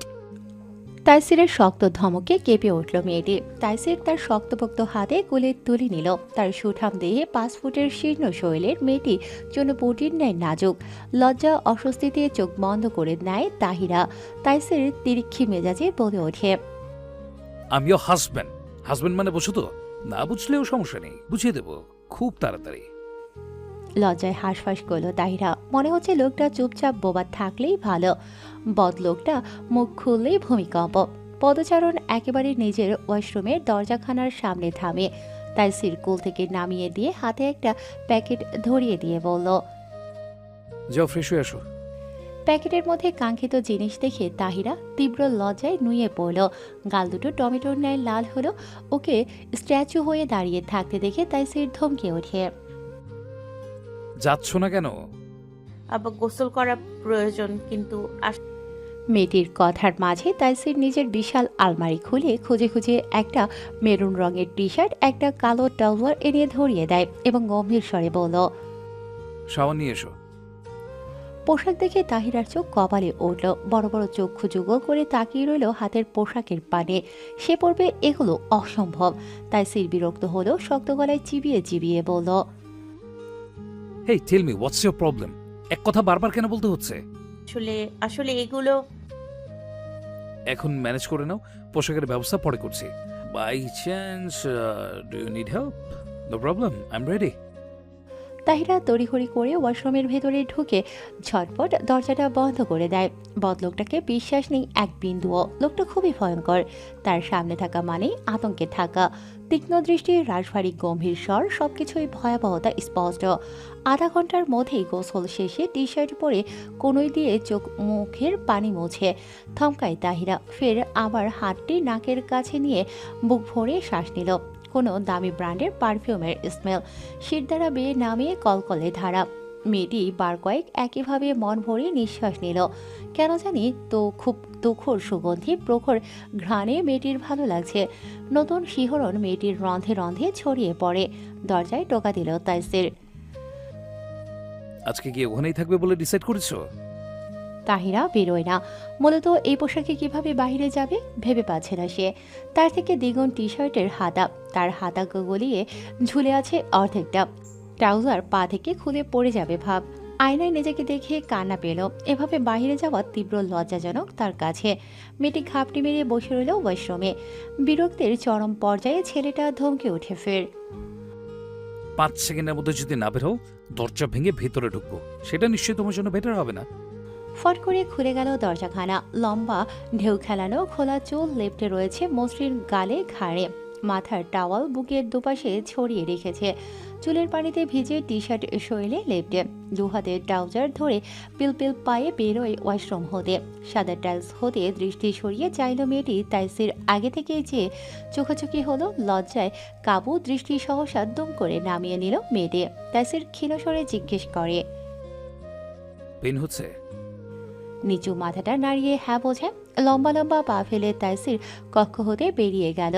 তাইসিরের শক্ত ধমকে কেঁপে উঠল মেয়েটি। তাইসির তার শক্তপোক্ত হাতে কোলে তুলে নিল। তার সুঠাম দেহে 5 ফুটের শীর্ণ শৈলের মেয়েটি জন্য পুটির ন্যায় নাজুক। লজ্জা অস্বস্তিতে চোখ বন্ধ করে নেয় তাহিরা। তাইসির তিরিক্ষি মেজাজে বলে ওঠে, আমি ও হাজব্যান্ড মানে বুঝো তো? না বুঝলেও সমস্যা নেই, বুঝিয়ে দেবো খুব তাড়াতাড়ি। লজ্জায় হাঁসফাঁস করল তাহিরা। মনে হচ্ছে লোকটা চুপচাপ বোবা থাকলেই ভালো। বদলোকটা মুখ খুললেই ভূমিকম্প। পদচারণ একেবারে নিজের ওয়াশরুমের দরজাখানার সামনে থামে। তাইসির কোল থেকে নামিয়ে দিয়ে হাতে একটা প্যাকেট ধরিয়ে দিয়ে বলল, যাও ফ্রেশ হয়ে আসো। প্যাকেটের মধ্যে কাঙ্ক্ষিত জিনিস দেখে তাহিরা তীব্র লজ্জায় নুয়ে পড়ল। গাল দুটো টমেটোর ন্যায় লাল হলো। ওকে স্ট্যাচু হয়ে দাঁড়িয়ে থাকতে দেখে তাইসির ধমকে ওঠে, যাচ্ছ না কেন? আবার গোসল করা প্রয়োজন, কিন্তু মেয়েটির কথার মাঝে তাইসির নিজের বিশাল আলমারি খুলে খুঁজে খুঁজে একটা মেরুন রঙের টি শার্ট, একটা কালো ট্রাউজার এনে ধরিয়ে দেয় এবং গম্ভীর স্বরে বলল, শাওয়ার নিয়ে এসো। পোশাক দেখে তাহিরার চোখ কপালে উঠল। বড় বড় চক্ষু যুগল করে তাকিয়ে রইল হাতের পোশাকের পানে। সে পড়বে এগুলো অসম্ভব। তাইসির বিরক্ত হলো, শক্ত গলায় চিবিয়ে চিবিয়ে বলল, hey tell me what's your problem? এক কথা বারবার কেন বলতে হচ্ছে? আসলে এগুলো এখন ম্যানেজ করে নাও, পোশাকের ব্যবস্থা পরে করছি। By chance do you need help? No problem, I am ready. Tahira তড়িঘড়ি করে ওয়াশরুমের ভেতরে ঢুকে ঝটপট দরজাটা বন্ধ করে দেয়। বদলোকটাকে বিশ্বাস নেই এক বিন্দুও। লোকটা খুবই ভয়ঙ্কর। তার সামনে থাকা মানেই আতঙ্কে থাকা। তীক্ষ্ণ দৃষ্টি, রাশভারী গম্ভীর স্বর, সবকিছুই ভয়াবহতা স্পষ্ট। আধা ঘন্টার মধ্যেই গোসল শেষে টি শার্ট পরে কোনোই দিয়ে চোখ মুখের পানি মুছে থমকায় তাহিরা। ফের আবার হাতটি নাকের কাছে নিয়ে বুক ভরে শ্বাস নিল। কোনো দামি ব্র্যান্ডের পারফিউমের স্মেল। শির দ্বারা বেয়ে নামিয়ে কলকলে ধারা। মেয়েটি বার কয়েক একইভাবে মন ভরে নিঃশ্বাস নিল। কেন জানি তো খুব তুখোর সুগন্ধি, প্রখর ঘ্রাণে মেয়েটির ভালো লাগছে। নতুন শিহরণ মেয়েটির রন্ধে রন্ধে ছড়িয়ে পড়ে। দরজায় টোকা দিল তাইসির। আজকে কি ওখানেই থাকবে বলে ডিসাইড করেছো? তাহিরা বেরোয় না। মূলত এই পোশাকে কিভাবে বাইরে যাবে ভেবে পাচ্ছে না সে। তার থেকে দ্বিগুণ টি শার্টের হাতা, তার হাতা গলিয়ে ঝুলে আছে অর্ধেকটা। ট্রাউজার পা থেকে খুলে পড়ে যাবে ভাব। আয়নায় নিজেকে দেখে কান্না পেল। এভাবে বাইরে যাওয়া তীব্র লজ্জাজনক তার কাছে। মেয়েটি ঘাপটি মেরে বসে রইল ওয়াশরুমে। বিরক্তির চরম পর্যায়ে ছেলেটা ধমকে উঠে ফের। 5 সেকেন্ডের মধ্যে যদি না বের হও, দরজা ভেঙে ভেতরে ঢুকবো। সেটা নিশ্চয়ই তোমার জন্য বেটার হবে না? ফট করে খুলে গেল দরজাখানা। লম্বা ঢেউ খেলানো খোলা চুল লেপ্টে রয়েছে মসৃণ গালে ঘাড়ে। মাথার টাওয়াল বুকের দুপাশে ছড়িয়ে রেখেছে। চুলের পানিতে ভিজে টি শার্ট শরীরে লেপ্টে। দুহাতে ট্রাউজার ধরে পিলপিল পায়ে বেরোয় ওয়াশরুম হতে। সাদা টাইলস হতে দৃষ্টি সরিয়ে চাইল মেয়েটি। তাইসির আগে থেকে যে চোখাচোখি হলো, লজ্জায় কাবু দৃষ্টি সহসা দুম করে নামিয়ে নিল মেয়েটি। তাইসির ক্ষীণস্বরে জিজ্ঞেস করে, পেন হচ্ছে? নিচু মাথাটা নাড়িয়ে হ্যাঁ বোঝায়। লম্বা লম্বা পা ফেলে তাইসির কক্ষ হতে বেরিয়ে গেল।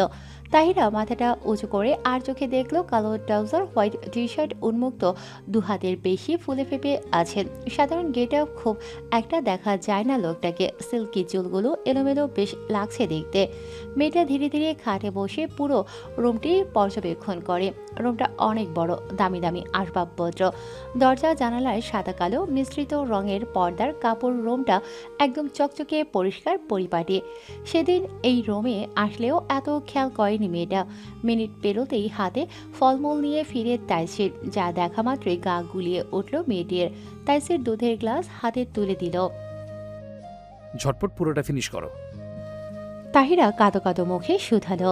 তাহিরা মাথাটা উঁচু করে আর চোখে দেখলো কালো ট্রাউজার, হোয়াইট টি শার্ট, উন্মুক্ত দুহাতের বেশি ফুলে ফেপে আছেন। সাধারণ গেটে খুব একটা দেখা যায় না লোকটাকে। সিল্কি চুলগুলো এলোমেলো, বেশ লাগছে দেখতে। মেয়েটা ধীরে ধীরে খাটে বসে পুরো রুমটি পর্যবেক্ষণ করে। রুমটা অনেক বড়, দামি দামি আসবাবপত্র, দরজা জানালায় সাদা কালো মিশ্রিত রঙের পর্দার কাপড়। রুমটা একদম চকচকে পরিষ্কার পরিপাটি। সেদিন এই রুমে আসলেও এত খেয়াল করেনি মেয়েটা। মিনিট পেরোতেই হাতে ফলমূল নিয়ে ফিরে তাইসির। যা দেখা মাত্রই গা গুলিয়ে উঠল মেয়েটির। তাইসির দুধের গ্লাস হাতে তুলে দিল। ঝটপট পুরোটা ফিনিশ করো। তাহিরা কাঁদো কাঁদো মুখে শুধালো।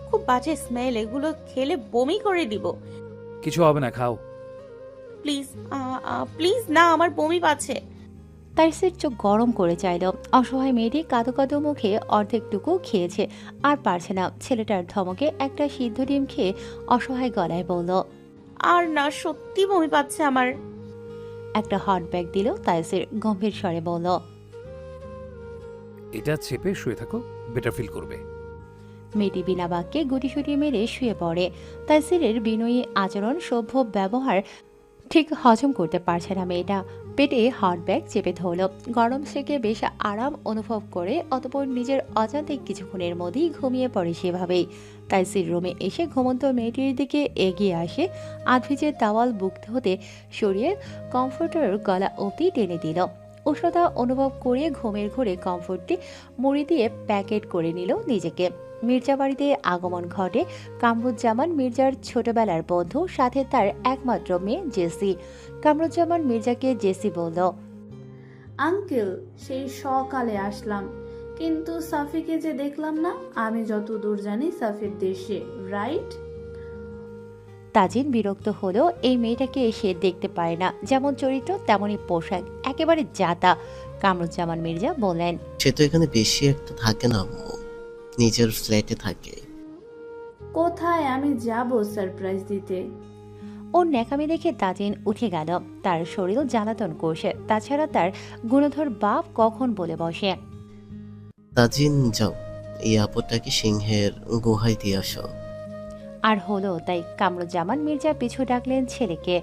খুব বাজে স্মেল, এগুলো খেলে বমি করে দিব। কিছু হবে না, খাও। প্লিজ প্লিজ না, আমার বমি পাচ্ছে। তাইসির চোখ গরম করে চাইল। অসহায় মেয়েটি কাঁদো কাঁদো মুখে অর্ধেকটুকু খেয়েছে, আর পারছে না। ছেলেটার ধমকে একটা সিদ্ধ ডিম খেয়ে অসহায় গলায় বলল, আর না, সত্যি বমি পাচ্ছে আমার। একটা হট ব্যাগ দিল। তাইসির গম্ভীর স্বরে বলল, এটা চেপে শুয়ে থাকো, বেটার ফিল করবে। মেয়েটি বিনা বাক্যে গুটিসুটি মেরে শুয়ে পড়ে। তাইসিরের বিনয়ী আচরণ, সভ্য ব্যবহার ঠিক হজম করতে পারছে না মেয়েটা। পেটে হট ব্যাগ চেপে ধরল। গরম সেকে বেশ আরাম অনুভব করে অতঃপর নিজের অজান্তে কিছুক্ষণের মধ্যেই ঘুমিয়ে পড়ে সেভাবেই। তাইসির রুমে এসে ঘুমন্ত মেয়েটির দিকে এগিয়ে আসে। আধভিজে তাওয়াল বুক হতে সরিয়ে কমফোর্টার গলা অবধি টেনে দিল। উষ্ণতা অনুভব করে ঘুমের ঘোরে কমফোর্টটি মুড়ি দিয়ে প্যাকেট করে নিল নিজেকে। মির্জা বাড়িতে আগমন ঘটে কামরুজ্জামান মির্জার ছোটবেলার বন্ধু, সাথে তার একমাত্র মেয়ে জেসি। কামরুজ্জামান মির্জাকে জেসি বলল, আঙ্কেল, সেই সকালে আসলাম, কিন্তু সাফিকে যে দেখলাম না। আমি যতদূর জানি সাফির দেশে, রাইট? তাজিন বিরক্ত হলো। এই মেয়েটাকে সে দেখতে পারে না, যেমন চরিত্র তেমনই পোশাক, একেবারে জাতা। কামরুজ্জামান মির্জা বললেন, সে তো এখানে বেশি একটা থাকে না আম্মু, নিজের ফ্ল্যাটে থাকে। কোথায় আমি যাব সারপ্রাইজ দিতে? ওর ন্যাকামি দেখে তাজিন উঠে গেল। তার শরীর জ্বালাতন করছে। তাছাড়া তার গুণধর বাপ কখন বলে বসে। তাজিন যাও, এই আপদটাকে সিংহের গুহায় দিয়ে আসো। আর হলো তাই। কামরুজ্জামান মির্জা পিছু ডাকলেন ছেলেকে।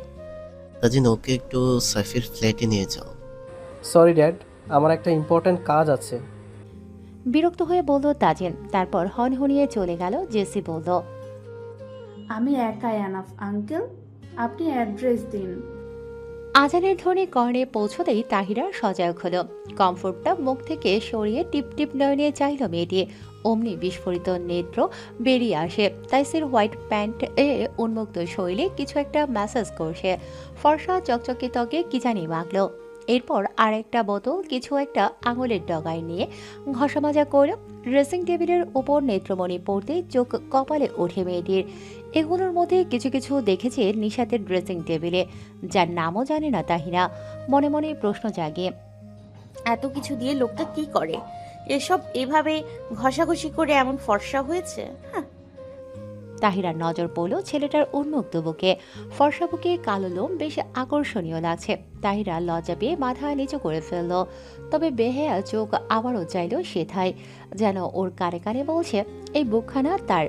তাজিন, ওকে একটু সাফির ফ্ল্যাটে নিয়ে যাও। সরি ড্যাড, আমার একটা ইম্পর্ট্যান্ট কাজ আছে। বিরক্ত হয়ে বলল তাজিন। তারপর হনহনিয়ে চলে গেল। জেসি বলল, আমি একাই এনাফ আঙ্কেল, আপনি অ্যাড্রেস দিন। আজানের ধ্বনি কর্ণে পৌঁছতেই তাহিরা সজাগ হলো। কমফোর্টটা মুখ থেকে সরিয়ে টিপ টিপ নয়নে চাইল মেয়েটি। অমনি বিস্ফোরিত নেত্র বেরিয়ে আসে। তাইসির হোয়াইট প্যান্ট এ উন্মুক্ত শৈলে কিছু একটা ম্যাসাজ করছে। ফর্সা চকচকে ত্বকে কি জানি মাখলো। এরপর আর একটা বোতল কিছু একটা আঙুলের ডগায় নিয়ে ঘষা মাজা করল। ড্রেসিং টেবিলের উপর নেত্রমণি পড়তেই চোখ কপালে ওঠে মেয়েটির। এগুলোর মধ্যে কিছু কিছু দেখেছে নিশাতের ড্রেসিং টেবিলে, যার নামও জানে না তাহিরা। মনে মনে প্রশ্ন জাগে, এত কিছু দিয়ে লোকটা কি করে? এসব এভাবে ঘষাঘষি করে এমন ফর্সা হয়েছে। হ্যাঁ, তাহিরার নজর পড়ল ছেলেটার উন্মুক্ত বুকে। ফর্সা বুকে কালো লোম বেশ আকর্ষণীয় লাগছে। তাহিরা লজ্জা পেয়ে মাথা নিচু করে ফেলল। তবে বেহেয়া চোখ আবারও চাইল সেথায়, যেন ওর কানে কানে বলছে এই বুকখানা তার,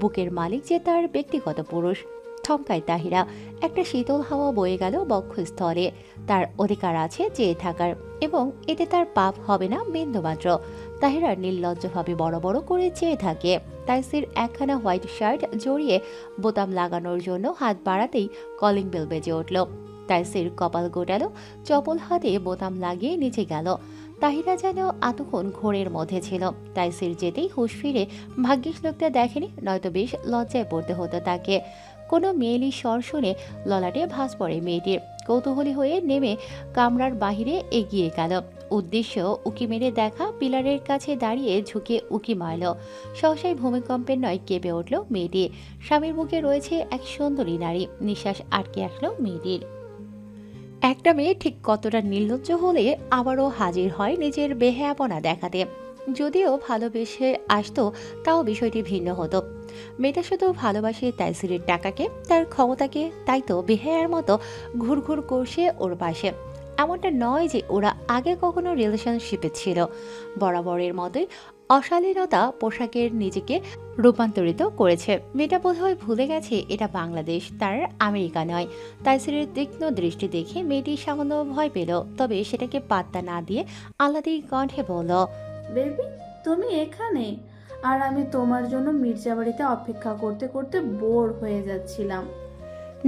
বুকের মালিক যে তার ব্যক্তিগত পুরুষ। থমকায় তাহিরা। একটা শীতল হাওয়া বয়ে গেল বক্ষস্থলে। তার অধিকার আছে চেয়ে থাকার, এবং এতে তার পাপ হবে না বিন্দুমাত্র। তাহিরা নির্লজ্জভাবে বড় বড় করে চেয়ে থাকে। তাইসির একখানা হোয়াইট শার্ট জড়িয়ে বোতাম লাগানোর জন্য হাত বাড়াতেই কলিং বেল বেজে উঠল। তাইসির কপাল গোটালো, চপল হাতে বোতাম লাগিয়ে নিচে গেল। তাহিরা যেন এতক্ষণ ঘোরের মধ্যে ছিল। তাইসির যেতেই হুঁশ ফিরে ভাগ্যিস লোকটা দেখেনি, নয়তো বেশ লজ্জায় পড়তে হতো তাকে। কোনো মেয়েলি স্বর শুনে ললাটে ভাঁজ পড়ে মেয়েটির। কৌতূহলী হয়ে নেমে কামরার বাহিরে এগিয়ে গেল। উদ্দেশ্য উকি মেরে দেখা পিলারের কাছে দাঁড়িয়ে ঝুঁকে উকি মারল। সহসাই ভূমিকম্পের নয় কেঁপে উঠল মেয়েটি। স্বামীর বুকে রয়েছে এক সুন্দরী নারী। নিঃশ্বাস আটকে আসলো মেয়েটির। একটা মেয়ে ঠিক কতটা নির্লজ্জ হলে আবারও হাজির হয় নিজের বেহায়াপনা দেখাতে। যদিও ভালোবেসে আসতো তাও বিষয়টি ভিন্ন হতো। মেয়েটা শুধু ভালোবাসে তাইসিরের টাকাকে, তার ক্ষমতাকে, তাই তো বেহায়ার মতো ঘুরঘুর করছে ওর পাশে। এমনটা নয় যে ওরা আগে কখনো রিলেশনশিপে ছিল। বরাবরের মতোই অশালীনতা পোশাকের নিজেকে রূপান্তরিত করেছে। মেয়েটা বোধহয় ভুলে গেছে এটা বাংলাদেশ, তার আমেরিকা নয়। তাইসিরের তীক্ষ্ণ দৃষ্টি দেখে মেয়েটি সামান্য ভয় পেল, তবে সেটাকে পাত্তা না দিয়ে আহ্লাদী কণ্ঠে বলল, বেবি, তুমি এখানে? আর আমি তোমার জন্য মির্জা বাড়িতে অপেক্ষা করতে করতে বোর হয়ে যাচ্ছিলাম।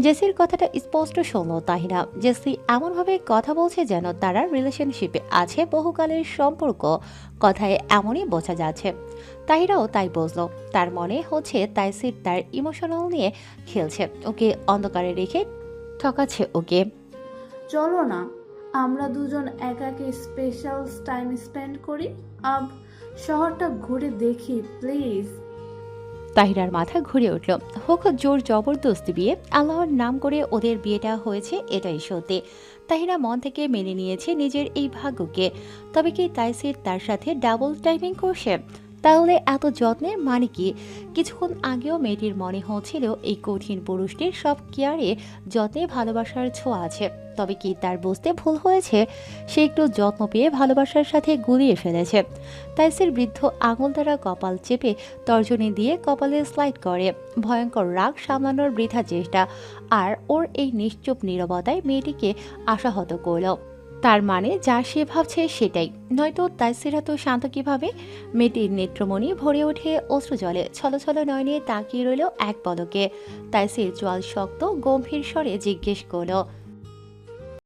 জেসির কথাটা স্পষ্ট শুনল তাহিরা। জেসি এমনভাবে কথা বলছে যেন তারা রিলেশনশিপে আছে, বহুকালের সম্পর্ক। কথায় এমনই বোঝা যাচ্ছে। তাহিরাও তাই বুঝল। তার মনে হচ্ছে তাইসির তার ইমোশনাল নিয়ে খেলছে, ওকে অন্ধকারে রেখে ঠকাচ্ছে ওকে। চলো না, আমরা দুজন একাকে স্পেশাল টাইম স্পেন্ড করি। আব শহরটা ঘুরে দেখি প্লিজ। তাহিরার মাথা ঘুরে উঠল। হোক জোর জবরদস্তি বিয়ে, আল্লাহর নাম করে ওদের বিয়েটা হয়েছে এটাই সত্যি। তাহিরা মন থেকে মেনে নিয়েছে নিজের এই ভাগ্যকে। তবে কি তাইসির তার সাথে ডাবল টাইমিং করছে? তাহলে এত যত্নের মানে কি? কিছুক্ষণ আগেও মেয়েটির মনে হচ্ছিল এই কঠিন পুরুষটির সব কেয়ারে যত্নে ভালোবাসার ছোঁয়া আছে। তবে কি তার বুঝতে ভুল হয়েছে? সে একটু যত্ন পেয়ে ভালোবাসার সাথে গুলিয়ে ফেলেছে। তাইসির বৃদ্ধ আঙুল দ্বারা কপাল চেপে তর্জনী দিয়ে কপালে স্লাইড করে। ভয়ঙ্কর রাগ সামলানোর বৃথা চেষ্টা, আর ওর এই নিশ্চুপ নীরবতায় মেয়েটিকে আশাহত করল। তার মানে যা সে ভাবছে সেটাই, নয়তো তাইসিরা তো শান্ত কিভাবে? মেয়েটির নেত্রমণি ভরে ওঠে অশ্রুজলে, ছলছল নয়নে তাকিয়ে রইল এক পলকে। তাইসির চোয়াল শক্ত গম্ভীর স্বরে জিজ্ঞেস করল,